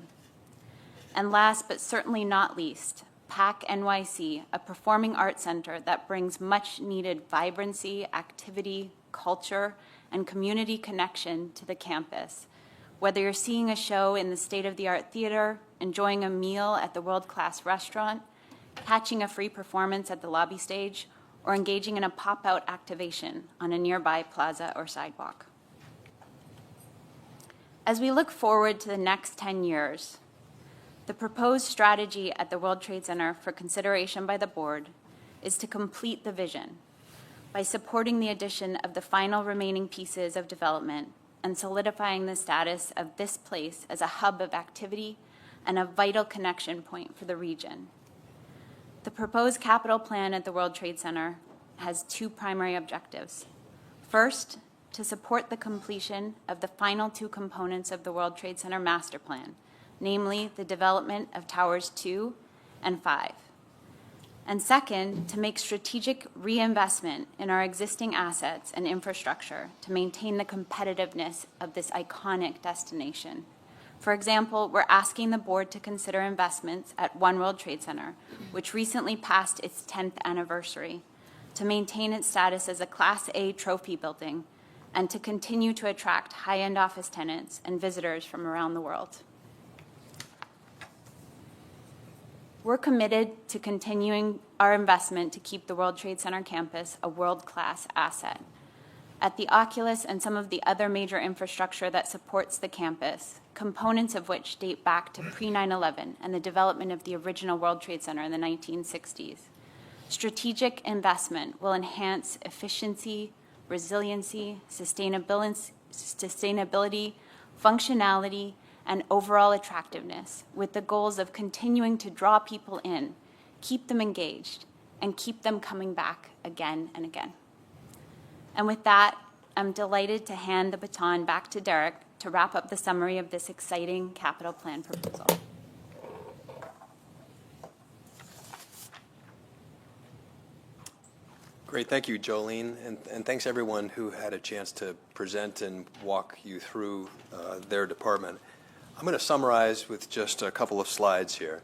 And last but certainly not least, PAC NYC, a performing arts center that brings much needed vibrancy, activity, culture, and community connection to the campus. Whether you're seeing a show in the state-of-the-art theater, enjoying a meal at the world-class restaurant, catching a free performance at the lobby stage, or engaging in a pop-out activation on a nearby plaza or sidewalk. As we look forward to the next 10 years, the proposed strategy at the World Trade Center for consideration by the board is to complete the vision by supporting the addition of the final remaining pieces of development and solidifying the status of this place as a hub of activity and a vital connection point for the region. The proposed capital plan at the World Trade Center has 2 primary objectives. First, to support the completion of the final 2 components of the World Trade Center master plan, namely the development of Towers 2 and 5. And second, to make strategic reinvestment in our existing assets and infrastructure to maintain the competitiveness of this iconic destination. For example, we're asking the board to consider investments at 1 World Trade Center, which recently passed its 10th anniversary, to maintain its status as a Class A trophy building and to continue to attract high-end office tenants and visitors from around the world. We're committed to continuing our investment to keep the World Trade Center campus a world-class asset. At the Oculus and some of the other major infrastructure that supports the campus, components of which date back to pre-9/11 and the development of the original World Trade Center in the 1960s. Strategic investment will enhance efficiency, resiliency, sustainability, functionality, and overall attractiveness, with the goals of continuing to draw people in, keep them engaged, and keep them coming back again and again. And with that, I'm delighted to hand the baton back to Derek to wrap up the summary of this exciting capital plan proposal. Great, thank you, Jolene, and thanks everyone who had a chance to present and walk you through their department. I'm going to summarize with just a couple of slides here.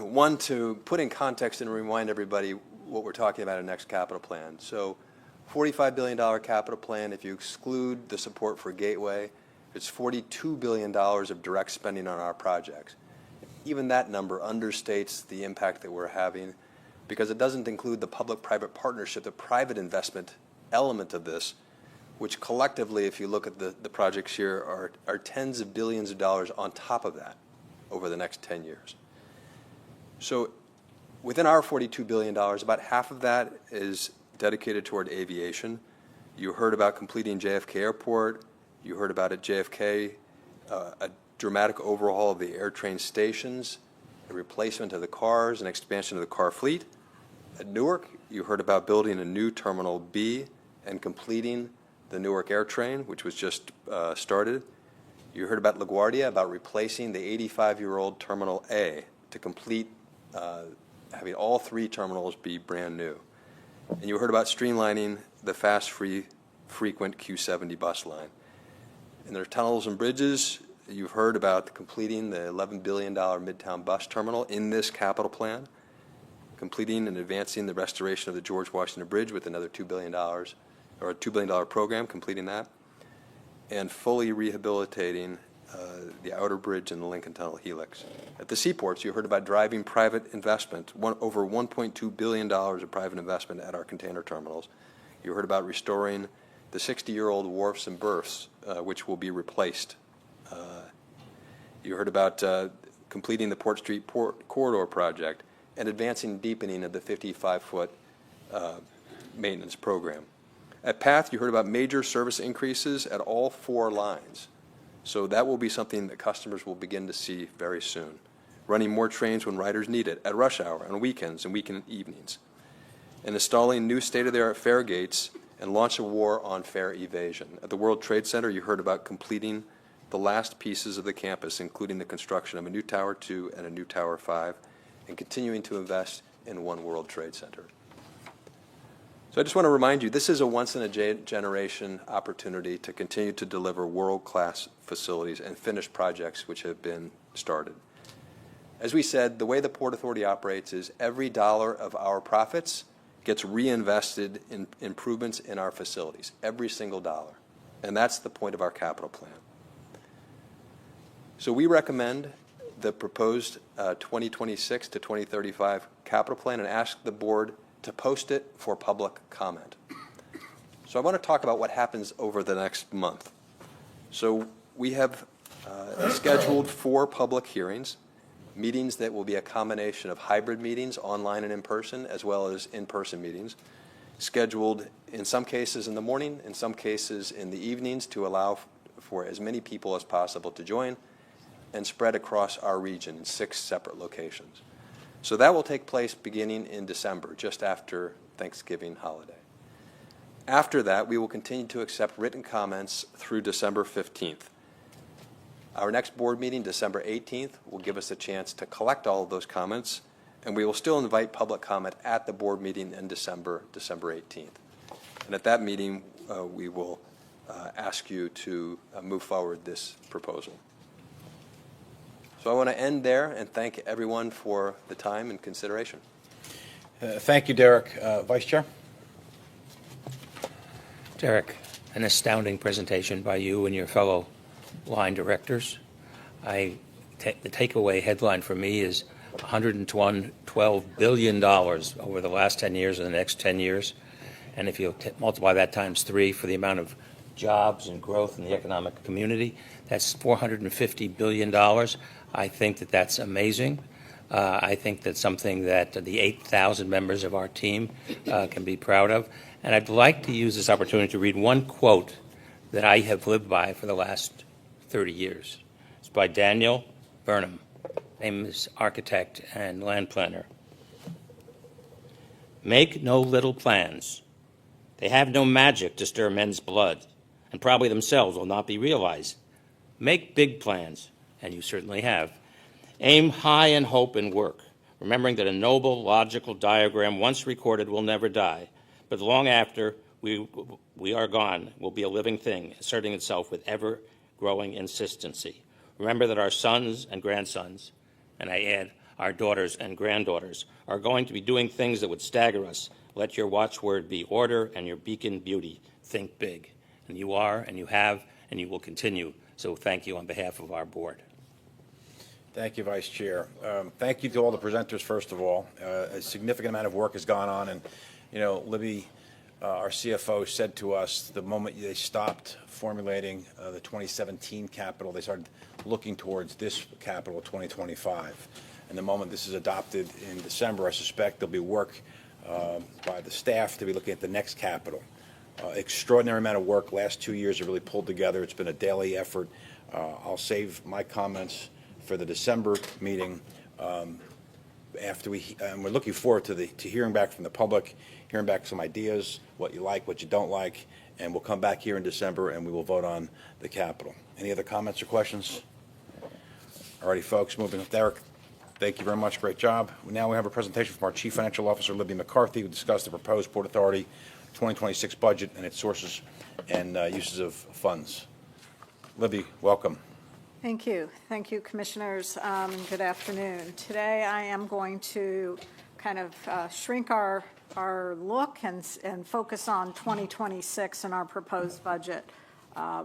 One, to put in context and remind everybody what we're talking about in the next capital plan. So $45 billion capital plan. If you exclude the support for Gateway, it's $42 billion of direct spending on our projects. Even that number understates the impact that we're having, because it doesn't include the public-private partnership, the private investment element of this, which collectively, if you look at the projects here, are tens of billions of dollars on top of that over the next 10 years. So within our $42 billion, about half of that is dedicated toward aviation. You heard about completing JFK Airport. You heard about at JFK, a dramatic overhaul of the air train stations, a replacement of the cars, an expansion of the car fleet. At Newark, you heard about building a new Terminal B and completing the Newark Air Train, which was just started. You heard about LaGuardia, about replacing the 85-year-old Terminal A to complete having all three terminals be brand new. And you heard about streamlining the fast, frequent Q70 bus line. In their tunnels and bridges, you've heard about completing the $11 billion Midtown bus terminal in this capital plan, completing and advancing the restoration of the George Washington Bridge with another $2 billion, or a $2 billion program, completing that, and fully rehabilitating the Outer Bridge and the Lincoln Tunnel Helix. At the seaports, you heard about driving private investment, over $1.2 billion of private investment at our container terminals. You heard about restoring the 60-year-old wharfs and berths, which will be replaced. You heard about completing the Port Street Corridor project and advancing and deepening of the 55-foot maintenance program. At PATH, you heard about major service increases at all 4 lines. So that will be something that customers will begin to see very soon. Running more trains when riders need it, at rush hour, on weekends and weekend evenings. And installing new state-of-the-art fare gates and launch a war on fare evasion. At the World Trade Center, you heard about completing the last pieces of the campus, including the construction of a new Tower 2 and a new Tower 5, and continuing to invest in One World Trade Center. So I just want to remind you, this is a once-in-a-generation opportunity to continue to deliver world-class facilities and finish projects which have been started. As we said, the way the Port Authority operates is every dollar of our profits gets reinvested in improvements in our facilities, every single dollar. And that's the point of our capital plan. So we recommend the proposed 2026 to 2035 capital plan and ask the board to post it for public comment. So I want to talk about what happens over the next month. So we have scheduled 4 public hearings, meetings that will be a combination of hybrid meetings, online and in person, as well as in-person meetings, scheduled in some cases in the morning, in some cases in the evenings, to allow for as many people as possible to join, and spread across our region in 6 separate locations. So that will take place beginning in December, just after Thanksgiving holiday. After that, we will continue to accept written comments through December 15th. Our next board meeting, December 18th, will give us a chance to collect all of those comments, and we will still invite public comment at the board meeting in December 18th. And at that meeting, we will ask you to move forward this proposal. So I want to end there and thank everyone for the time and consideration. Thank you, Derek. Vice Chair? Derek, an astounding presentation by you and your fellow line directors. The takeaway headline for me is $112 billion over the last 10 years and the next 10 years. And if you multiply that times 3 for the amount of jobs and growth in the economic community, that's $450 billion. I think that that's amazing. I think that's something that the 8,000 members of our team can be proud of. And I'd like to use this opportunity to read one quote that I have lived by for the last 30 years. by Daniel Burnham, famous architect and land planner. Make no little plans. They have no magic to stir men's blood, and probably themselves will not be realized. Make big plans, and you certainly have. Aim high in hope and work, remembering that a noble, logical diagram once recorded will never die, but long after we are gone will be a living thing, asserting itself with ever-growing insistency. Remember that our sons and grandsons, and I add, our daughters and granddaughters, are going to be doing things that would stagger us. Let your watchword be order and your beacon beauty. Think big. And you are, and you have, and you will continue. So thank you on behalf of our board. Thank you, Vice Chair. Thank you to all the presenters, first of all. A significant amount of work has gone on, and, you know, Libby, our CFO, said to us the moment they stopped formulating the 2017 capital, they started looking towards this capital 2025. And the moment this is adopted in December, I suspect there'll be work by the staff to be looking at the next capital. Extraordinary amount of work. Last 2 years have really pulled together. It's been a daily effort. I'll save my comments for the December meeting after we're looking forward to hearing back from the public, hearing back some ideas, what you like, what you don't like, and we'll come back here in December and we will vote on the capital. Any other comments or questions? All righty, folks, moving on. Derek, thank you very much. Great job. Now we have a presentation from our Chief Financial Officer, Libby McCarthy, who discussed the proposed Port Authority 2026 budget and its sources and uses of funds. Libby, welcome. Thank you. Thank you, Commissioners, and good afternoon. Today I am going to kind of shrink our look and focus on 2026 and our proposed budget,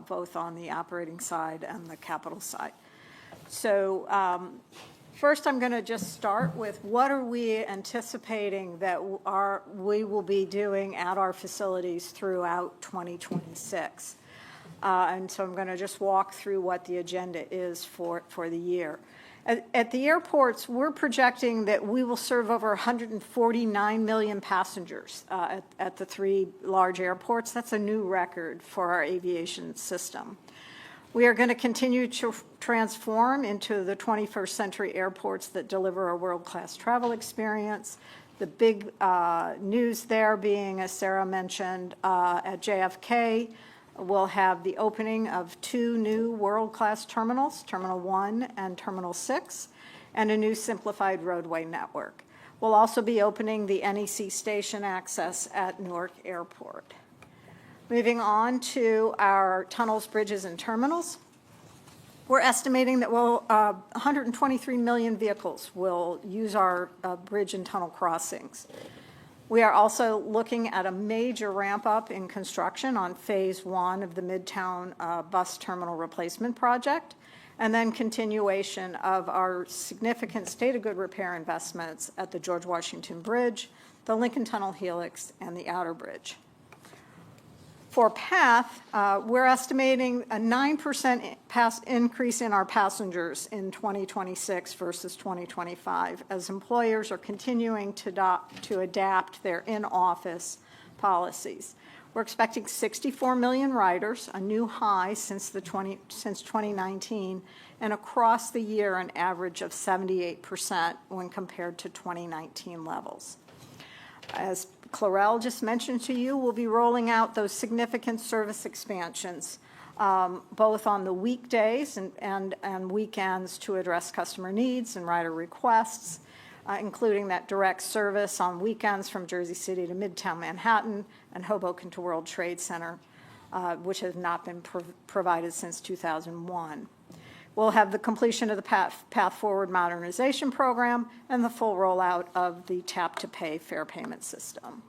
both on the operating side and the capital side. So first I'm going to just start with what are we anticipating that we will be doing at our facilities throughout 2026. And so I'm going to just walk through what the agenda is for the year. At the airports, we're projecting that we will serve over 149 million passengers at the three large airports. That's a new record for our aviation system. We are going to continue to transform into the 21st century airports that deliver a world-class travel experience. The big news there being, as Sarah mentioned, at JFK, we'll have the opening of two new world-class terminals, Terminal 1 and Terminal 6, and a new simplified roadway network. We'll also be opening the NEC station access at Newark Airport. Moving on to our tunnels, bridges, and terminals. We're estimating that 123 million vehicles will use our bridge and tunnel crossings. We are also looking at a major ramp up in construction on phase 1 of the Midtown bus terminal replacement project, and then continuation of our significant state of good repair investments at the George Washington Bridge, the Lincoln Tunnel Helix, and the Outer Bridge. For PATH, we're estimating a 9% increase in our passengers in 2026 versus 2025 as employers are continuing to adapt their in-office policies. We're expecting 64 million riders, a new high since 2019, and across the year an average of 78% when compared to 2019 levels. As Clarell just mentioned to you, we'll be rolling out those significant service expansions, both on the weekdays and weekends to address customer needs and rider requests, including that direct service on weekends from Jersey City to Midtown Manhattan and Hoboken to World Trade Center, which has not been provided since 2001. We'll have the completion of the Path Forward modernization program and the full rollout of the tap-to-pay fare payment system.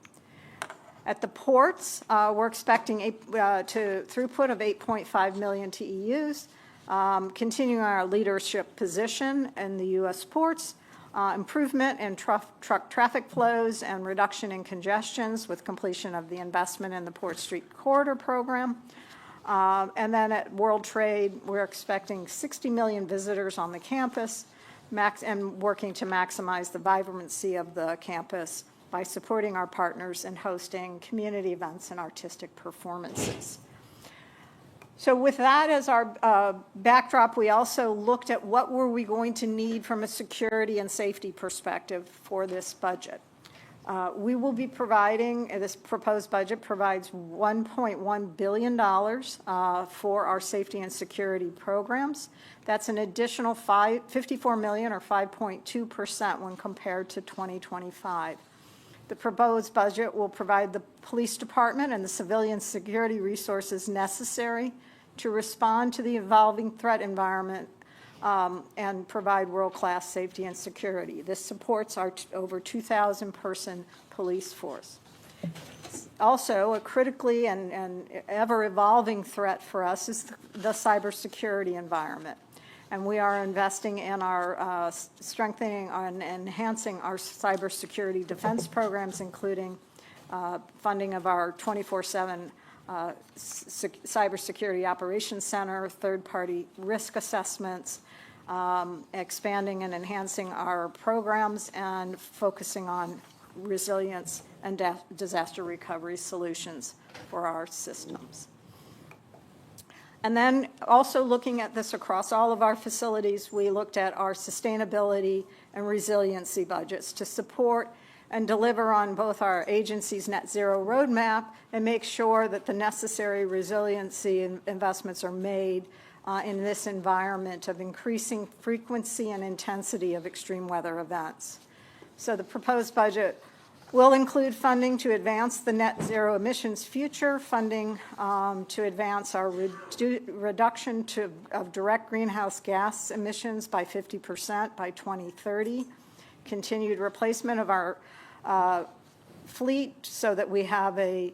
At the ports, we're expecting throughput of 8.5 million TEUs, continuing our leadership position in the U.S. ports, improvement in truck traffic flows and reduction in congestions with completion of the investment in the Port Street Corridor program. And then at World Trade, we're expecting 60 million visitors on the campus and working to maximize the vibrancy of the campus by supporting our partners in hosting community events and artistic performances. So with that as our backdrop, we also looked at what were we going to need from a security and safety perspective for this budget. We will be providing, this proposed budget provides $1.1 billion for our safety and security programs. That's an additional $54 million or 5.2% when compared to 2025. The proposed budget will provide the police department and the civilian security resources necessary to respond to the evolving threat environment and provide world-class safety and security. This supports our over 2,000-person police force. Also, a critically and ever-evolving threat for us is the cybersecurity environment. And we are investing in our strengthening and enhancing our cybersecurity defense programs, including funding of our 24/7 Cybersecurity Operations Center, third-party risk assessments, expanding and enhancing our programs, and focusing on resilience and disaster recovery solutions for our systems. And then also looking at this across all of our facilities, we looked at our sustainability and resiliency budgets to support and deliver on both our agency's net zero roadmap and make sure that the necessary resiliency investments are made in this environment of increasing frequency and intensity of extreme weather events. So the proposed budget will include funding to advance the net zero emissions future, funding to advance our reduction of direct greenhouse gas emissions by 50% by 2030, continued replacement of our fleet so that we have a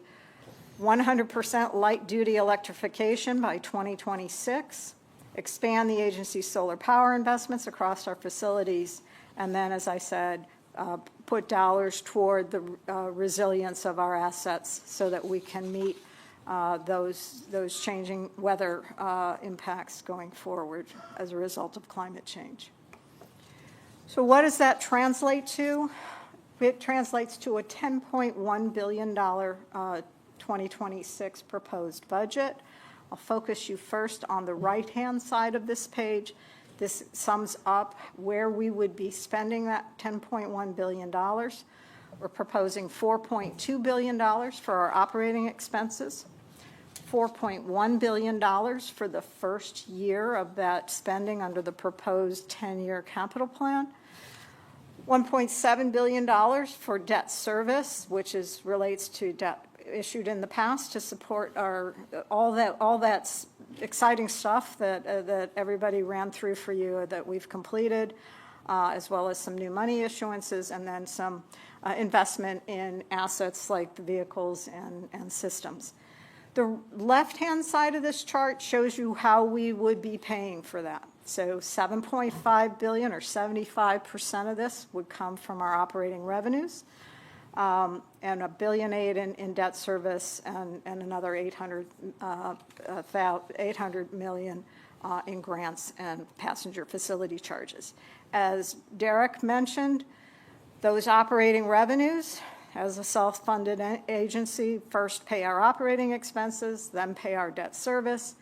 100% light-duty electrification by 2026, expand the agency's solar power investments across our facilities, and then, as I said, put dollars toward the resilience of our assets so that we can meet those changing weather impacts going forward as a result of climate change. So what does that translate to? It translates to a $10.1 billion 2026 proposed budget. I'll focus you first on the right-hand side of this page. This sums up where we would be spending that $10.1 billion. We're proposing $4.2 billion for our operating expenses, $4.1 billion for the first year of that spending under the proposed 10-year capital plan, $1.7 billion for debt service, which relates to debt issued in the past to support all that exciting stuff that everybody ran through for you that we've completed, as well as some new money issuances, and then some investment in assets like the vehicles and systems. The left-hand side of this chart shows you how we would be paying for that. So $7.5 billion, or 75% of this, would come from our operating revenues, and $1.8 billion in debt service, and another $800 million in grants and passenger facility charges. As Derek mentioned, those operating revenues, as a self-funded agency, first pay our operating expenses, then pay our debt service,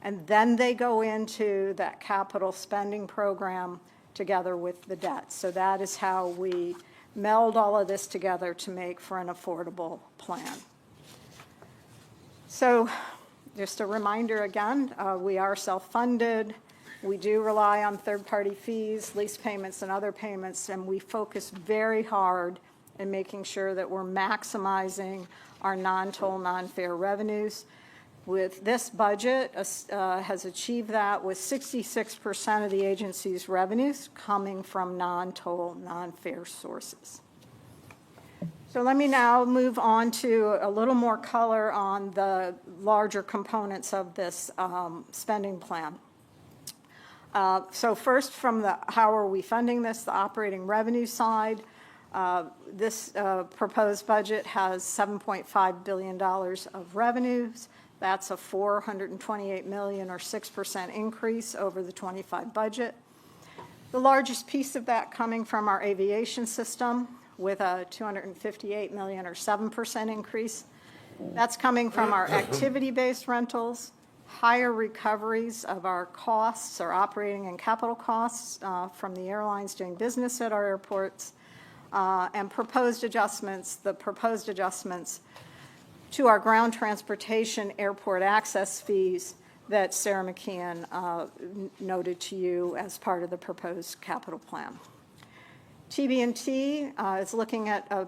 and then they go into that capital spending program together with the debt. So that is how we meld all of this together to make for an affordable plan. So just a reminder again, we are self-funded. We do rely on third-party fees, lease payments, and other payments, and we focus very hard in making sure that we're maximizing our non-toll, non-fare revenues. With this budget, has achieved that with 66% of the agency's revenues coming from non-toll, non-fare sources. So let me now move on to a little more color on the larger components of this spending plan. So first, from the how are we funding this, the operating revenue side, this proposed budget has $7.5 billion of revenues. That's a $428 million, or 6% increase over the 25 budget. The largest piece of that coming from our aviation system, with a $258 million, or 7% increase. That's coming from our activity-based rentals, higher recoveries of our costs, our operating and capital costs from the airlines doing business at our airports, and proposed adjustments to our ground transportation airport access fees that Sarah McKeon noted to you as part of the proposed capital plan. TB&T is looking at a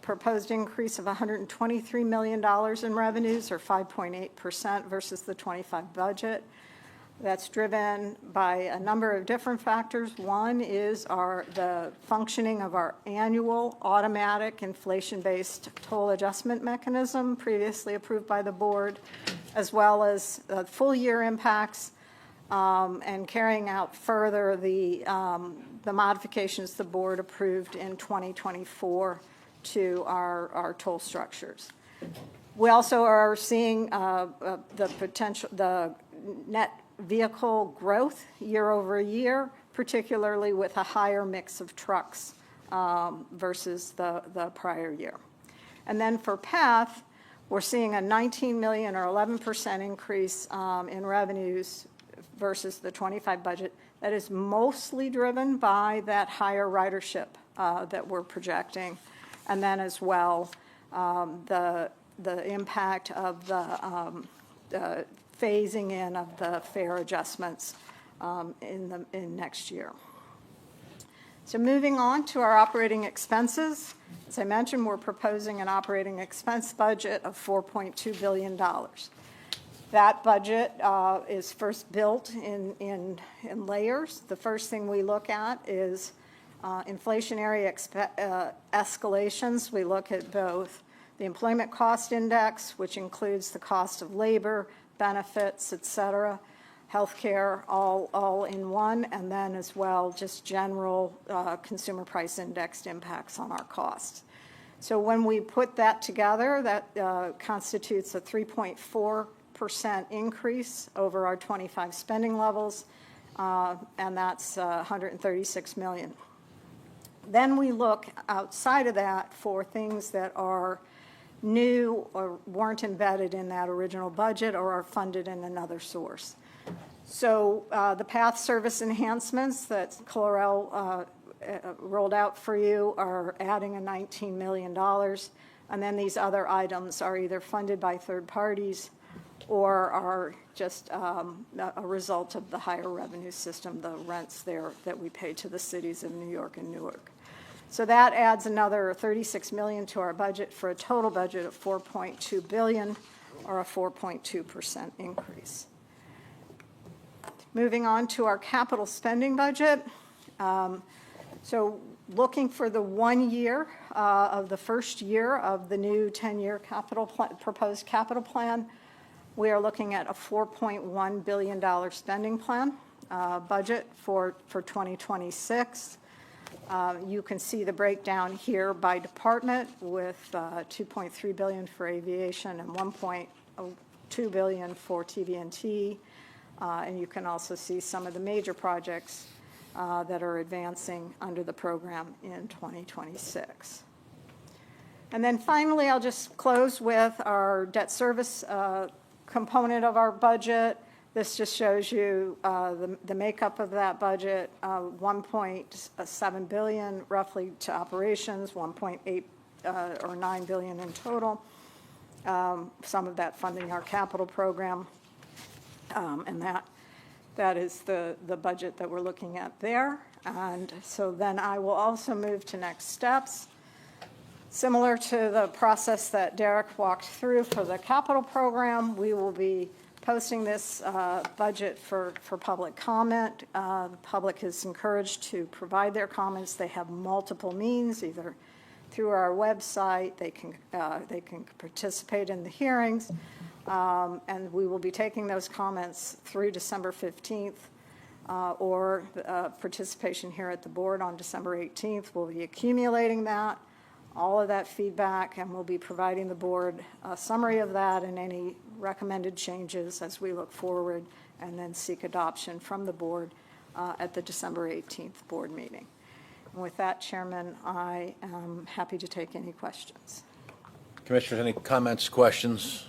proposed increase of $123 million in revenues, or 5.8% versus the 25 budget. That's driven by a number of different factors. One is the functioning of our annual automatic inflation-based toll adjustment mechanism previously approved by the board, as well as full-year impacts and carrying out further the modifications the board approved in 2024 to our toll structures. We also are seeing the net vehicle growth year over year, particularly with a higher mix of trucks versus the prior year. And then for PATH, we're seeing a $19 million or 11% increase in revenues versus the 25 budget. That is mostly driven by that higher ridership that we're projecting. And then as well, the impact of the phasing in of the fare adjustments in next year. So moving on to our operating expenses. As I mentioned, we're proposing an operating expense budget of $4.2 billion. That budget is first built in layers. The first thing we look at is inflationary escalations. We look at both the employment cost index, which includes the cost of labor, benefits, et cetera, healthcare, all in one, and then as well just general consumer price indexed impacts on our costs. So when we put that together, that constitutes a 3.4% increase over our 25 spending levels, and that's $136 million. Then we look outside of that for things that are new or weren't embedded in that original budget or are funded in another source. So the PATH service enhancements that Clarel rolled out for you are adding a $19 million. And then these other items are either funded by third parties or are just a result of the higher revenue system, the rents there that we pay to the cities of New York and Newark. So that adds another $36 million to our budget for a total budget of $4.2 billion, or a 4.2% increase. Moving on to our capital spending budget. So looking for the 1 year of the first year of the new 10-year proposed capital plan, we are looking at a $4.1 billion spending plan budget for 2026. You can see the breakdown here by department with $2.3 billion for aviation and $1.2 billion for TB&T. And you can also see some of the major projects that are advancing under the program in 2026. And then finally, I'll just close with our debt service component of our budget. This just shows you the makeup of that budget, $1.7 billion roughly to operations, 1.8 or 9 billion in total. Some of that funding our capital program, and that is the budget that we're looking at there. And so then I will also move to next steps. Similar to the process that Derek walked through for the capital program, we will be posting this budget for public comment. The public is encouraged to provide their comments. They have multiple means, either through our website, they can participate in the hearings, and we will be taking those comments through December 15th, or participation here at the board on December 18th. We'll be accumulating all of that feedback, and we'll be providing the board a summary of that and any recommended changes as we look forward, and then seek adoption from the board at the December 18th board meeting. And with that, Chairman, I am happy to take any questions. Commissioners, any comments, questions?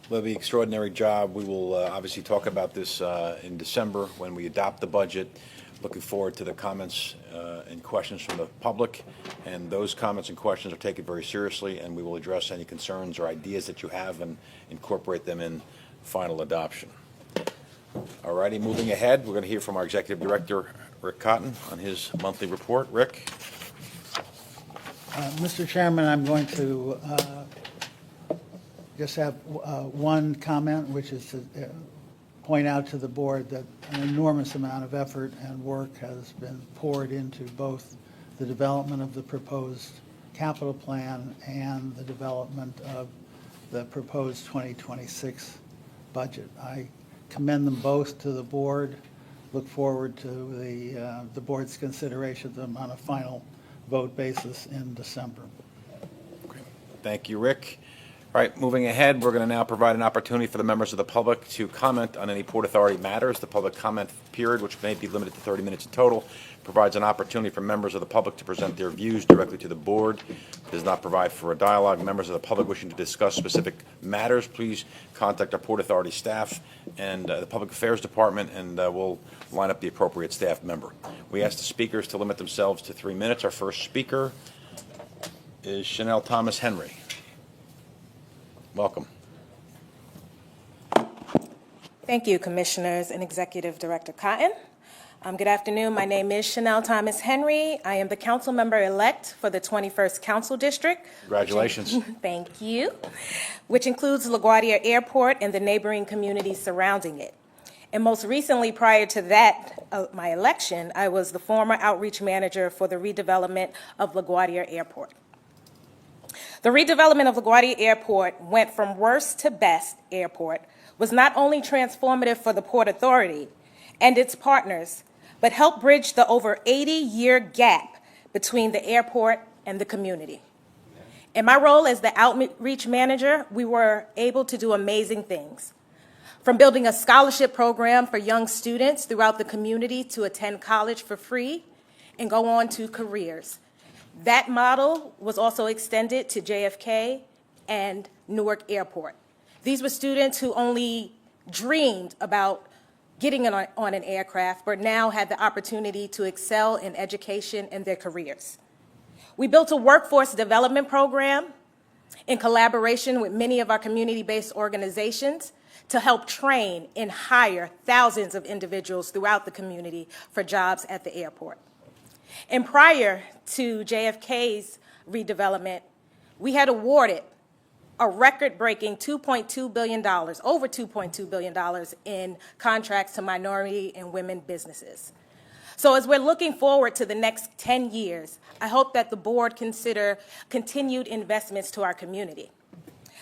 Libby, extraordinary job. We will obviously talk about this in December when we adopt the budget. Looking forward to the comments and questions from the public, and those comments and questions are taken very seriously, and we will address any concerns or ideas that you have and incorporate them in final adoption. All righty, moving ahead, we're going to hear from our Executive Director, Rick Cotton, on his monthly report. Rick? Mr. Chairman, I'm going to just have one comment, which is to point out to the board that an enormous amount of effort and work has been poured into both the development of the proposed capital plan and the development of the proposed 2026 budget. I commend them both to the board. Look forward to the board's consideration of them on a final vote basis in December. Okay. Thank you, Rick. All right, moving ahead, we're going to now provide an opportunity for the members of the public to comment on any Port Authority matters. The public comment period, which may be limited to 30 minutes in total, provides an opportunity for members of the public to present their views directly to the board. It does not provide for a dialogue. Members of the public wishing to discuss specific matters, please contact our Port Authority staff and the Public Affairs Department, and we'll line up the appropriate staff member. We ask the speakers to limit themselves to 3 minutes. Our first speaker is Chanel Thomas Henry. Welcome. Thank you, Commissioners and Executive Director Cotton. Good afternoon. My name is Chanel Thomas Henry. I am the council member-elect for the 21st Council District. Congratulations. Thank you. Which includes LaGuardia Airport and the neighboring communities surrounding it. And most recently, prior to that, my election, I was the former outreach manager for the redevelopment of LaGuardia Airport. The redevelopment of LaGuardia Airport went from worst to best airport, was not only transformative for the Port Authority and its partners, but helped bridge the over 80-year gap between the airport and the community. In my role as the outreach manager, we were able to do amazing things. From building a scholarship program for young students throughout the community to attend college for free and go on to careers. That model was also extended to JFK and Newark Airport. These were students who only dreamed about getting on an aircraft, but now had the opportunity to excel in education and their careers. We built a workforce development program in collaboration with many of our community-based organizations to help train and hire thousands of individuals throughout the community for jobs at the airport. And prior to JFK's redevelopment, we had awarded a record-breaking $2.2 billion, over $2.2 billion in contracts to minority and women businesses. So as we're looking forward to the next 10 years, I hope that the board consider continued investments to our community.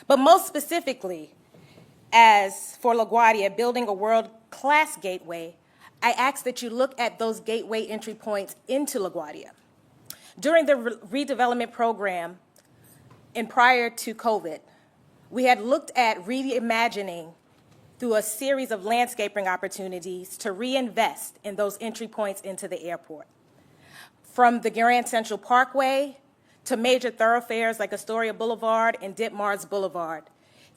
But most specifically, as for LaGuardia, building a world-class gateway, I ask that you look at those gateway entry points into LaGuardia. During the redevelopment program and prior to COVID, we had looked at reimagining through a series of landscaping opportunities to reinvest in those entry points into the airport. From the Grand Central Parkway to major thoroughfares like Astoria Boulevard and Ditmars Boulevard.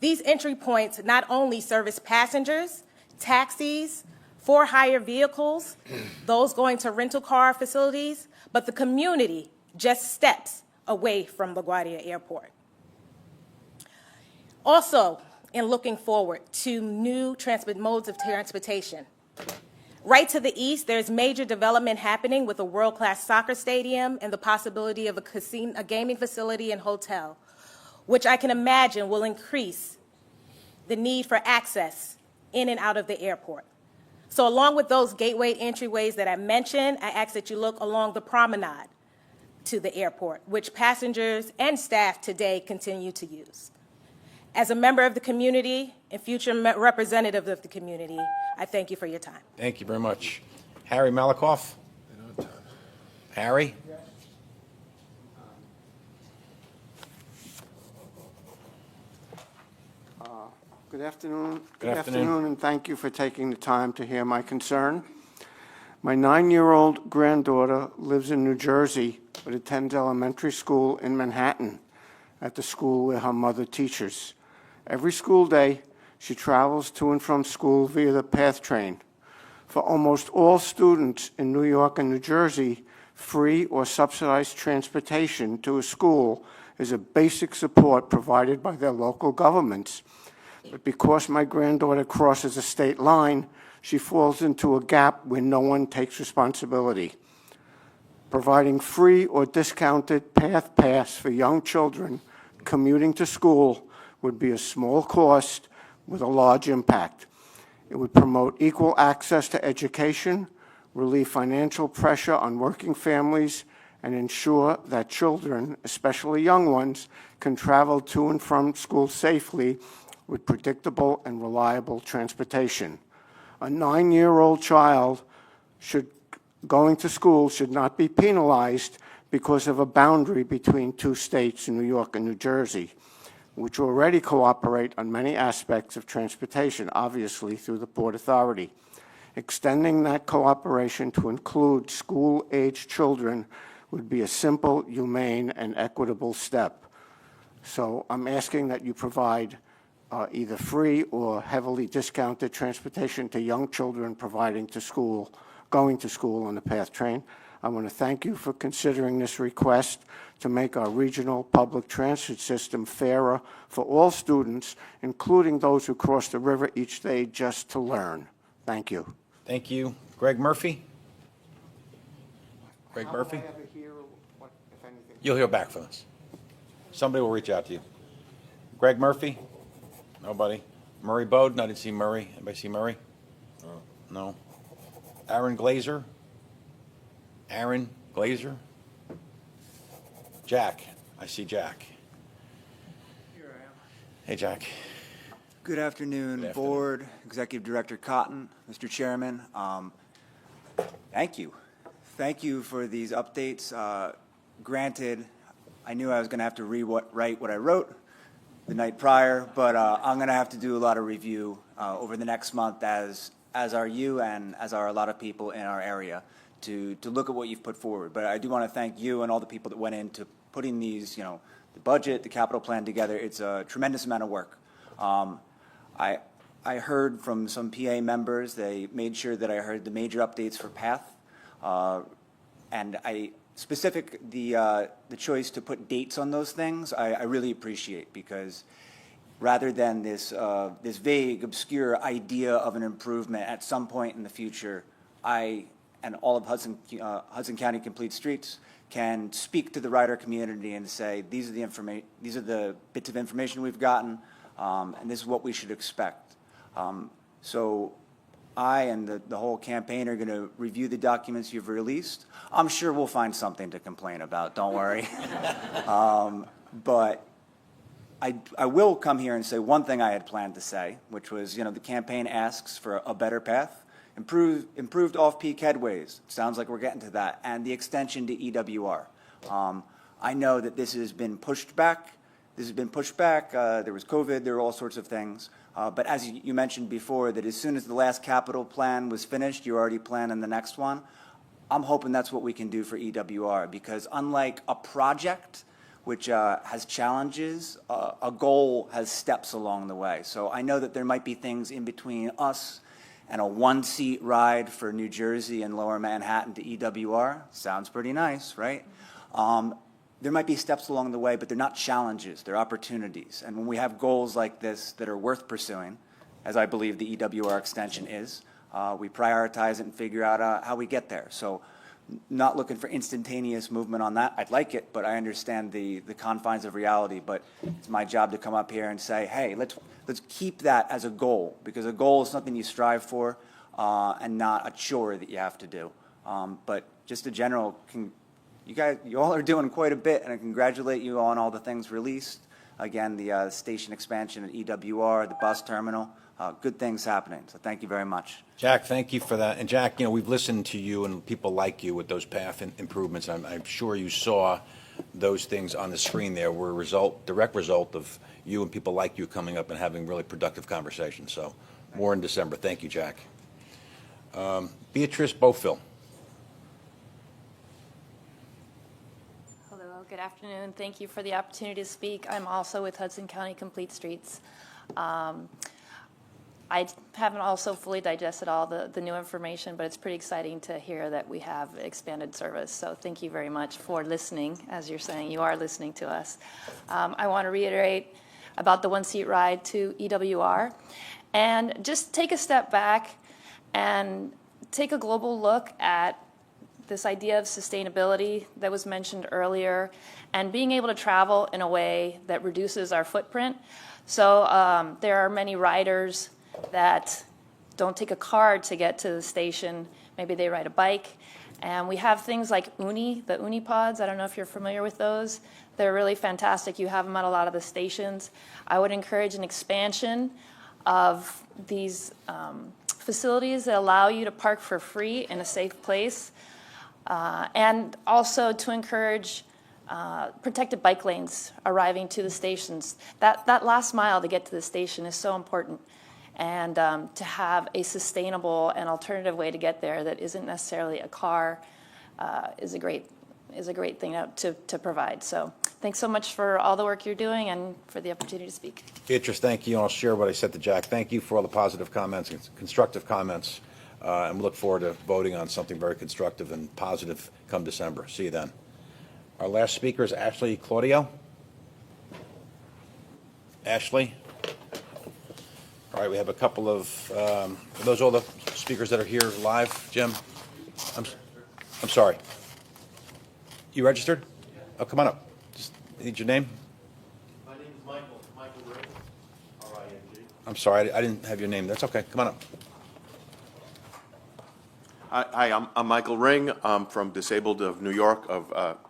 These entry points not only service passengers, taxis, for-hire vehicles, those going to rental car facilities, but the community just steps away from LaGuardia Airport. Also, in looking forward to new modes of transportation, right to the east, there's major development happening with a world-class soccer stadium and the possibility of a gaming facility and hotel, which I can imagine will increase the need for access in and out of the airport. So along with those gateway entryways that I mentioned, I ask that you look along the promenade to the airport, which passengers and staff today continue to use. As a member of the community and future representative of the community, I thank you for your time. Thank you very much. Harry Malakoff? Harry? Good afternoon. Good afternoon. And thank you for taking the time to hear my concern. My 9-year-old granddaughter lives in New Jersey but attends elementary school in Manhattan at the school where her mother teaches. Every school day, She travels to and from school via the PATH train. For almost all students in New York and New Jersey, free or subsidized transportation to a school is a basic support provided by their local governments. But because my granddaughter crosses a state line, she falls into a gap where no one takes responsibility. Providing free or discounted PATH pass for young children commuting to school would be a small cost with a large impact. It would promote equal access to education, relieve financial pressure on working families, and ensure that children, especially young ones, can travel to and from school safely with predictable and reliable transportation. A 9-year-old child going to school should not be penalized because of a boundary between two states, New York and New Jersey, which already cooperate on many aspects of transportation, obviously through the Port Authority. Extending that cooperation to include school-aged children would be a simple, humane, and equitable step. So I'm asking that you provide either free or heavily discounted transportation to young children going to school on the PATH train. I want to thank you for considering this request to make our regional public transit system fairer for all students, including those who cross the river each day just to learn. Thank you. Thank you. Greg Murphy? Greg Murphy? How will I ever hear what, if anything? You'll hear back from us. Somebody will reach out to you. Greg Murphy? Nobody. Murray Bowden? I didn't see Murray. Anybody see Murray? No. Aaron Glazer? Aaron Glazer? Jack? I see Jack. Here I am. Hey, Jack. Good afternoon, Good afternoon. Board, Executive Director Cotton, Mr. Chairman. Thank you. Thank you for these updates. Granted, I knew I was going to have to rewrite what I wrote the night prior, but I'm going to have to do a lot of review over the next month, as are you and as are a lot of people in our area, to look at what you've put forward. But I do want to thank you and all the people that went into putting these, the budget, the capital plan together. It's a tremendous amount of work. I heard from some PA members, they made sure that I heard the major updates for PATH, and the choice to put dates on those things, I really appreciate, because rather than this vague, obscure idea of an improvement at some point in the future, I and all of Hudson County Complete Streets can speak to the rider community and say, these are the bits of information we've gotten, and this is what we should expect. So I and the whole campaign are going to review the documents you've released. I'm sure we'll find something to complain about, don't worry. But I will come here and say one thing I had planned to say, which was, the campaign asks for a better path, improved off-peak headways. Sounds like we're getting to that, and the extension to EWR. I know that this has been pushed back. There was COVID. There were all sorts of things. But as you mentioned before, that as soon as the last capital plan was finished, you're already planning the next one. I'm hoping that's what we can do for EWR, because unlike a project, which has challenges, a goal has steps along the way. So I know that there might be things in between us and a one-seat ride for New Jersey and Lower Manhattan to EWR. Sounds pretty nice, right? There might be steps along the way, but they're not challenges, they're opportunities. And when we have goals like this that are worth pursuing, as I believe the EWR extension is, we prioritize it and figure out how we get there. So not looking for instantaneous movement on that. I'd like it, but I understand the confines of reality. But it's my job to come up here and say, hey, let's keep that as a goal, because a goal is something you strive for and not a chore that you have to do. But just a general, you all are doing quite a bit, and I congratulate you on all the things released. Again, the station expansion at EWR, the bus terminal, good things happening. So thank you very much. Jack, thank you for that. And Jack, we've listened to you and people like you with those path improvements. I'm sure you saw those things on the screen there were direct result of you and people like you coming up and having really productive conversations. So more in December. Thank you, Jack. Beatrice Bofill. Hello, good afternoon. Thank you for the opportunity to speak. I'm also with Hudson County Complete Streets. I haven't also fully digested all the new information, but it's pretty exciting to hear that we have expanded service. So thank you very much for listening. As you're saying, you are listening to us. I want to reiterate about the one-seat ride to EWR. And just take a step back and take a global look at this idea of sustainability that was mentioned earlier and being able to travel in a way that reduces our footprint. So there are many riders that don't take a car to get to the station. Maybe they ride a bike. And we have things like Uni, the Uni pods. I don't know if you're familiar with those. They're really fantastic. You have them at a lot of the stations. I would encourage an expansion of these facilities that allow you to park for free in a safe place. And also to encourage protected bike lanes arriving to the stations. That last mile to get to the station is so important. And to have a sustainable and alternative way to get there that isn't necessarily a car is a great thing to provide. So thanks so much for all the work you're doing and for the opportunity to speak. Beatrice, thank you, and I'll share what I said to Jack. Thank you for all the positive comments and constructive comments, and we look forward to voting on something very constructive and positive come December. See you then. Our last speaker is Ashley Claudio. Ashley? All right, we have a couple of, are those all the speakers that are here live, Jim? I'm sorry. You registered? Oh, come on up. Just need your name? My name is Michael Ring, R-I-N-G. I'm sorry, I didn't have your name. That's okay. Come on up. Hi, I'm Michael Ring. I'm from Disabled of New York,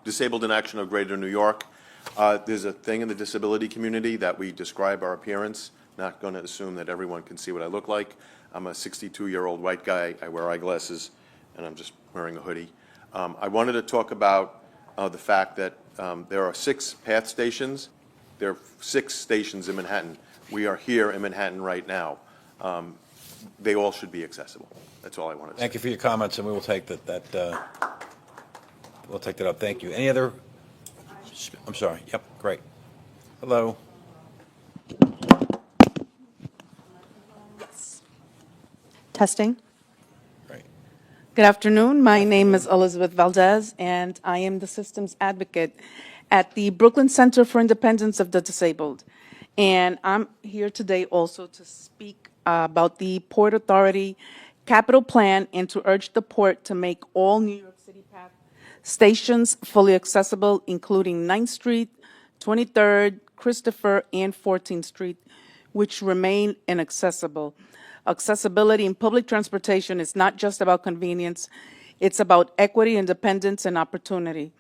Disabled in Action of Greater New York. There's a thing in the disability community that we describe our appearance. Not going to assume that everyone can see what I look like. I'm a 62-year-old white guy. I wear eyeglasses, and I'm just wearing a hoodie. I wanted to talk about the fact that there are 6 PATH stations. There are 6 stations in Manhattan. We are here in Manhattan right now. They all should be accessible. That's all I wanted to say. Thank you for your comments, and we will take we'll take that up. Thank you. Any other? I'm sorry. Yep, great. Hello. Testing. Great. Good afternoon. My name is Elizabeth Valdez, and I am the systems advocate at the Brooklyn Center for Independence of the Disabled. And I'm here today also to speak about the Port Authority capital plan and to urge the port to make all New York City PATH stations fully accessible, including 9th Street, 23rd, Christopher, and 14th Street, which remain inaccessible. Accessibility in public transportation is not just about convenience, it's about equity, independence, and opportunity.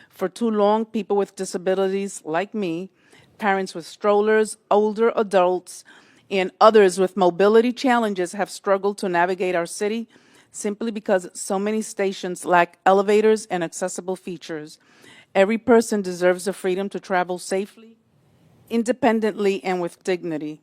For too long, people with disabilities like me, parents with strollers, older adults, and others with mobility challenges have struggled to navigate our city simply because so many stations lack elevators and accessible features. Every person deserves the freedom to travel safely, independently, and with dignity.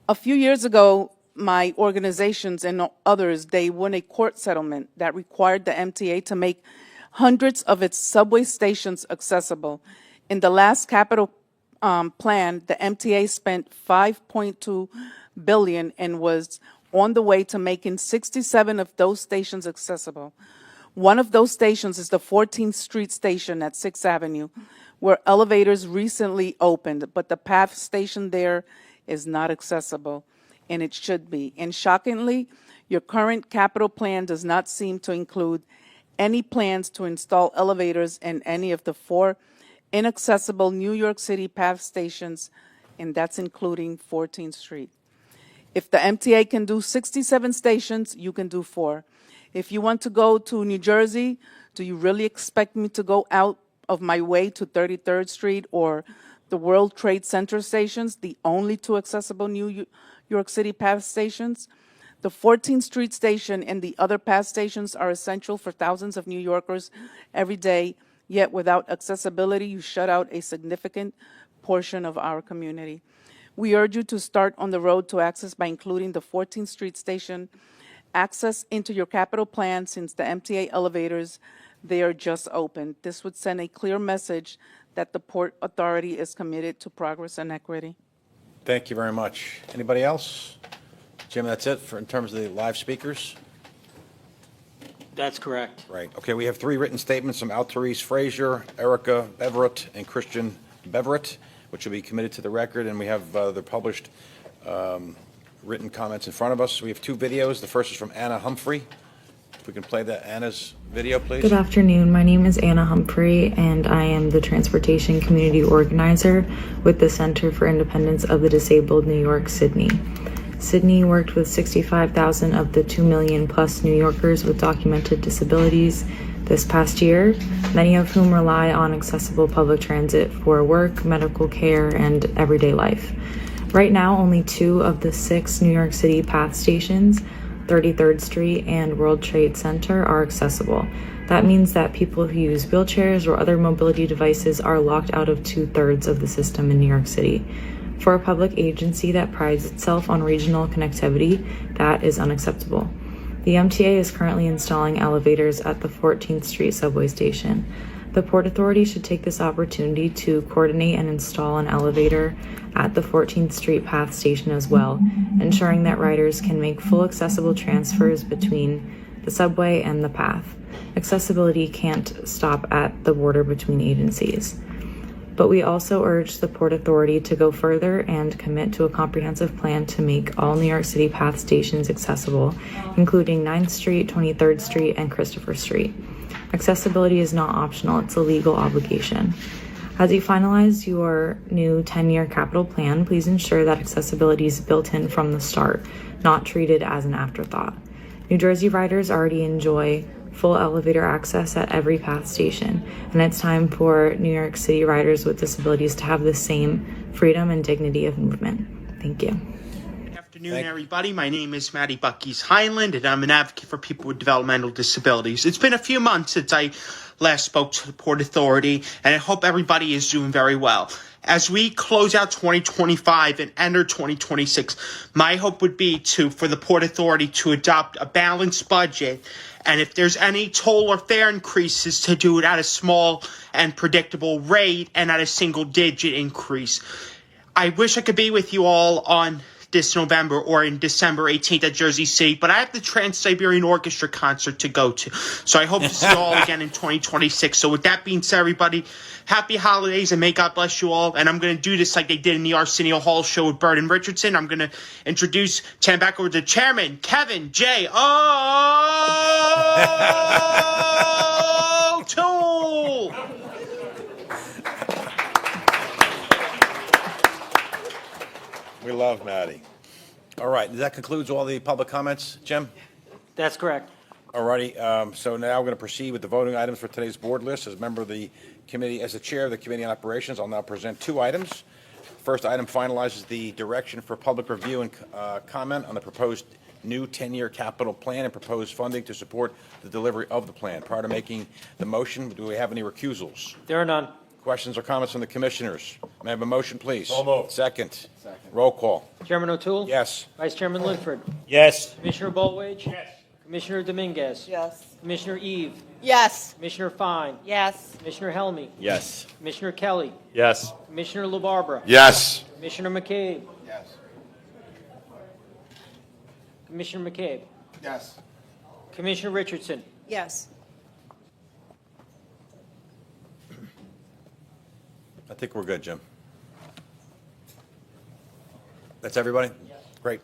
A few years ago, my organizations and others, they won a court settlement that required the MTA to make hundreds of its subway stations accessible. In the last capital plan, the MTA spent $5.2 billion and was on the way to making 67 of those stations accessible. One of those stations is the 14th Street station at 6th Avenue, where elevators recently opened, but the PATH station there is not accessible, and it should be. And shockingly, your current capital plan does not seem to include any plans to install elevators in any of the 4 inaccessible New York City PATH stations, and that's including 14th Street. If the MTA can do 67 stations, you can do 4. If you want to go to New Jersey, do you really expect me to go out of my way to 33rd Street or the World Trade Center stations, the only 2 accessible New York City PATH stations? The 14th Street station and the other PATH stations are essential for thousands of New Yorkers every day, yet without accessibility, you shut out a significant portion of our community. We urge you to start on the road to access by including the 14th Street station access into your capital plan, since the MTA elevators, they are just open. This would send a clear message that the Port Authority is committed to progress and equity. Thank you very much. Anybody else? Jim, that's it in terms of the live speakers? That's correct. Right. Okay, we have 3 written statements from Alterice Frazier, Erica Beverett, and Christian Beverett, which will be committed to the record, and we have the published written comments in front of us. We have 2 videos. The first is from Anna Humphrey. If we can play Anna's video, please. Good afternoon. My name is Anna Humphrey, and I am the Transportation Community Organizer with the Center for Independence of the Disabled, New York, Sydney. Sydney worked with 65,000 of the 2 million plus New Yorkers with documented disabilities this past year, many of whom rely on accessible public transit for work, medical care, and everyday life. Right now, only 2 of the 6 New York City PATH stations, 33rd Street and World Trade Center, are accessible. That means that people who use wheelchairs or other mobility devices are locked out of 2/3 of the system in New York City. For a public agency that prides itself on regional connectivity, that is unacceptable. The MTA is currently installing elevators at the 14th Street subway station. The Port Authority should take this opportunity to coordinate and install an elevator at the 14th Street PATH station as well, ensuring that riders can make full accessible transfers between the subway and the PATH. Accessibility can't stop at the border between agencies. But we also urge the Port Authority to go further and commit to a comprehensive plan to make all New York City PATH stations accessible, including 9th Street, 23rd Street, and Christopher Street. Accessibility is not optional, it's a legal obligation. As you finalize your new 10-year capital plan, please ensure that accessibility is built in from the start, not treated as an afterthought. New Jersey riders already enjoy full elevator access at every PATH station, and it's time for New York City riders with disabilities to have the same freedom and dignity of movement. Thank you. Good afternoon, everybody. My name is Matty Bucky's Highland, and I'm an advocate for people with developmental disabilities. It's been a few months since I last spoke to the Port Authority, and I hope everybody is doing very well. As we close out 2025 and enter 2026, my hope would be for the Port Authority to adopt a balanced budget, and if there's any toll or fare increases, to do it at a small and predictable rate and at a single-digit increase. I wish I could be with you all on this November or in December 18th at Jersey City, but I have the Trans-Siberian Orchestra concert to go to, so I hope to see you all again in 2026. So with that being said, everybody, happy holidays, and may God bless you all. And I'm going to do this like they did in the Arsenio Hall show with Bird and Richardson. I'm going to introduce, turn back over to Chairman Kevin J. O'Toole. We love Maddie. All right, that concludes all the public comments. Jim? That's correct. All righty, so now we're going to proceed with the voting items for today's board list. As a member of the committee, as the chair of the Committee on Operations, I'll now present 2 items. First item finalizes the direction for public review and comment on the proposed new 10-year capital plan and proposed funding to support the delivery of the plan. Prior to making the motion, do we have any recusals? There are none. Questions or comments from the commissioners? May I have a motion, please? So moved. Second. Roll call. Chairman O'Toole? Yes. Vice Chairman Linford? Yes. Commissioner Bolwage? Yes. Commissioner Dominguez? Yes. Commissioner Eve? Yes. Commissioner Fine? Yes. Commissioner Helmy? Yes. Commissioner Kelly? Yes. Commissioner LaBarbera? Yes. Commissioner McCabe? Yes. Commissioner McCabe? Yes. Commissioner Richardson? Yes. I think we're good, Jim. That's everybody? Yes. Great.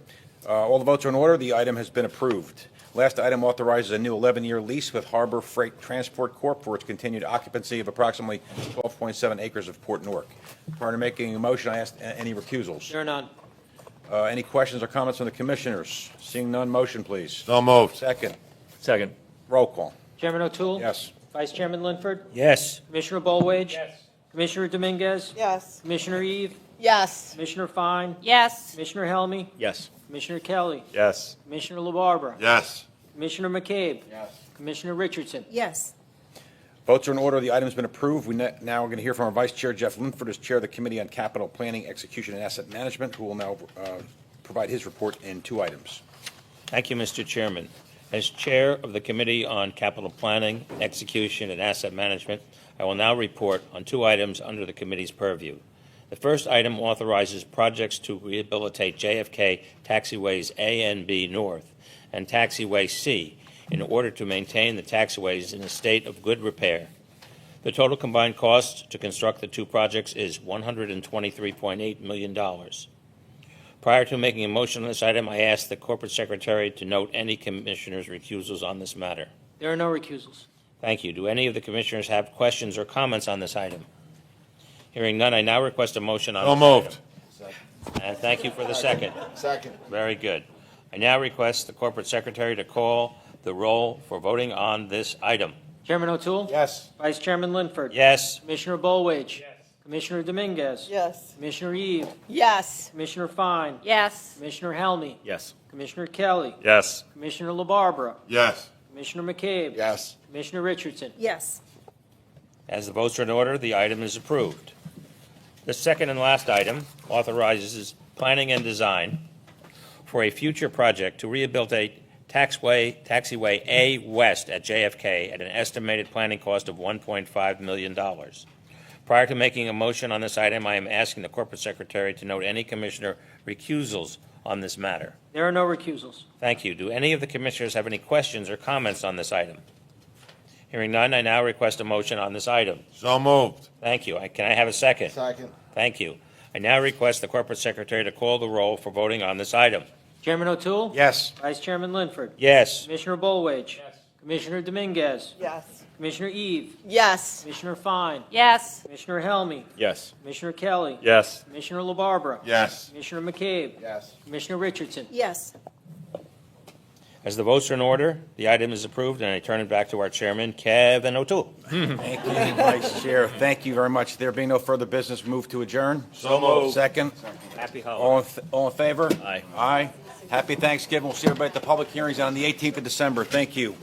All the votes are in order. The item has been approved. Last item authorizes a new 11-year lease with Harbor Freight Transport Corp. for its continued occupancy of approximately 12.7 acres of Port Newark. Prior to making a motion, I ask any recusals. There are none. Any questions or comments from the commissioners? Seeing none, motion, please. So moved. Second. Second. Roll call. Chairman O'Toole? Yes. Vice Chairman Linford? Yes. Commissioner Bolwage? Yes. Commissioner Dominguez? Yes. Commissioner Eve? Yes. Commissioner Fine? Yes. Commissioner Helmy? Yes. Commissioner Kelly? Yes. Commissioner LaBarbera? Yes. Commissioner McCabe? Yes. Commissioner Richardson? Yes. Votes are in order. The item's been approved. We now are going to hear from our Vice Chair, Jeff Linford, as Chair of the Committee on Capital Planning, Execution, and Asset Management, who will now provide his report in 2 items. Thank you, Mr. Chairman. As Chair of the Committee on Capital Planning, Execution, and Asset Management, I will now report on 2 items under the committee's purview. The first item authorizes projects to rehabilitate JFK taxiways A and B North and taxiway C in order to maintain the taxiways in a state of good repair. The total combined cost to construct the two projects is $123.8 million. Prior to making a motion on this item, I ask the Corporate Secretary to note any commissioners' recusals on this matter. There are no recusals. Thank you. Do any of the commissioners have questions or comments on this item? Hearing none, I now request a motion on So this moved. item. And thank you for the second. Second. Very good. I now request the Corporate Secretary to call the roll for voting on this item. Chairman O'Toole? Yes. Vice Chairman Linford? Yes. Commissioner Bolwage? Yes. Commissioner Dominguez? Yes. Commissioner Eve? Yes. Commissioner Fine? Yes. Commissioner Helmy? Yes. Commissioner Kelly? Yes. Commissioner LaBarbera? Yes. Commissioner McCabe? Yes. Commissioner Richardson? Yes. As the votes are in order, the item is approved. The second and last item authorizes planning and design for a future project to rehabilitate taxiway A West at JFK at an estimated planning cost of $1.5 million. Prior to making a motion on this item, I am asking the Corporate Secretary to note any commissioner recusals on this matter. There are no recusals. Thank you. Do any of the commissioners have any questions or comments on this item? Hearing none, I now request a motion on this item. So moved. Thank you. Can I have a second? Second. Thank you. I now request the Corporate Secretary to call the roll for voting on this item. Chairman O'Toole? Yes. Vice Chairman Linford? Yes. Commissioner Bolwage? Yes. Commissioner Dominguez? Yes. Commissioner Eve? Yes. Commissioner Fine? Yes. Commissioner Helmy? Yes. Commissioner Kelly? Yes. Commissioner LaBarbera? Yes. Commissioner McCabe? Yes. Commissioner Richardson? Yes. As the votes are in order, the item is approved, and I turn it back to our chairman, Kevin O'Toole. Thank you, Vice Chair. Thank you very much. There being no further business, move to adjourn. So moved. Second. Happy holidays. All in favor? Aye. Aye. Happy Thanksgiving. We'll see everybody at the public hearings on the 18th of December. Thank you.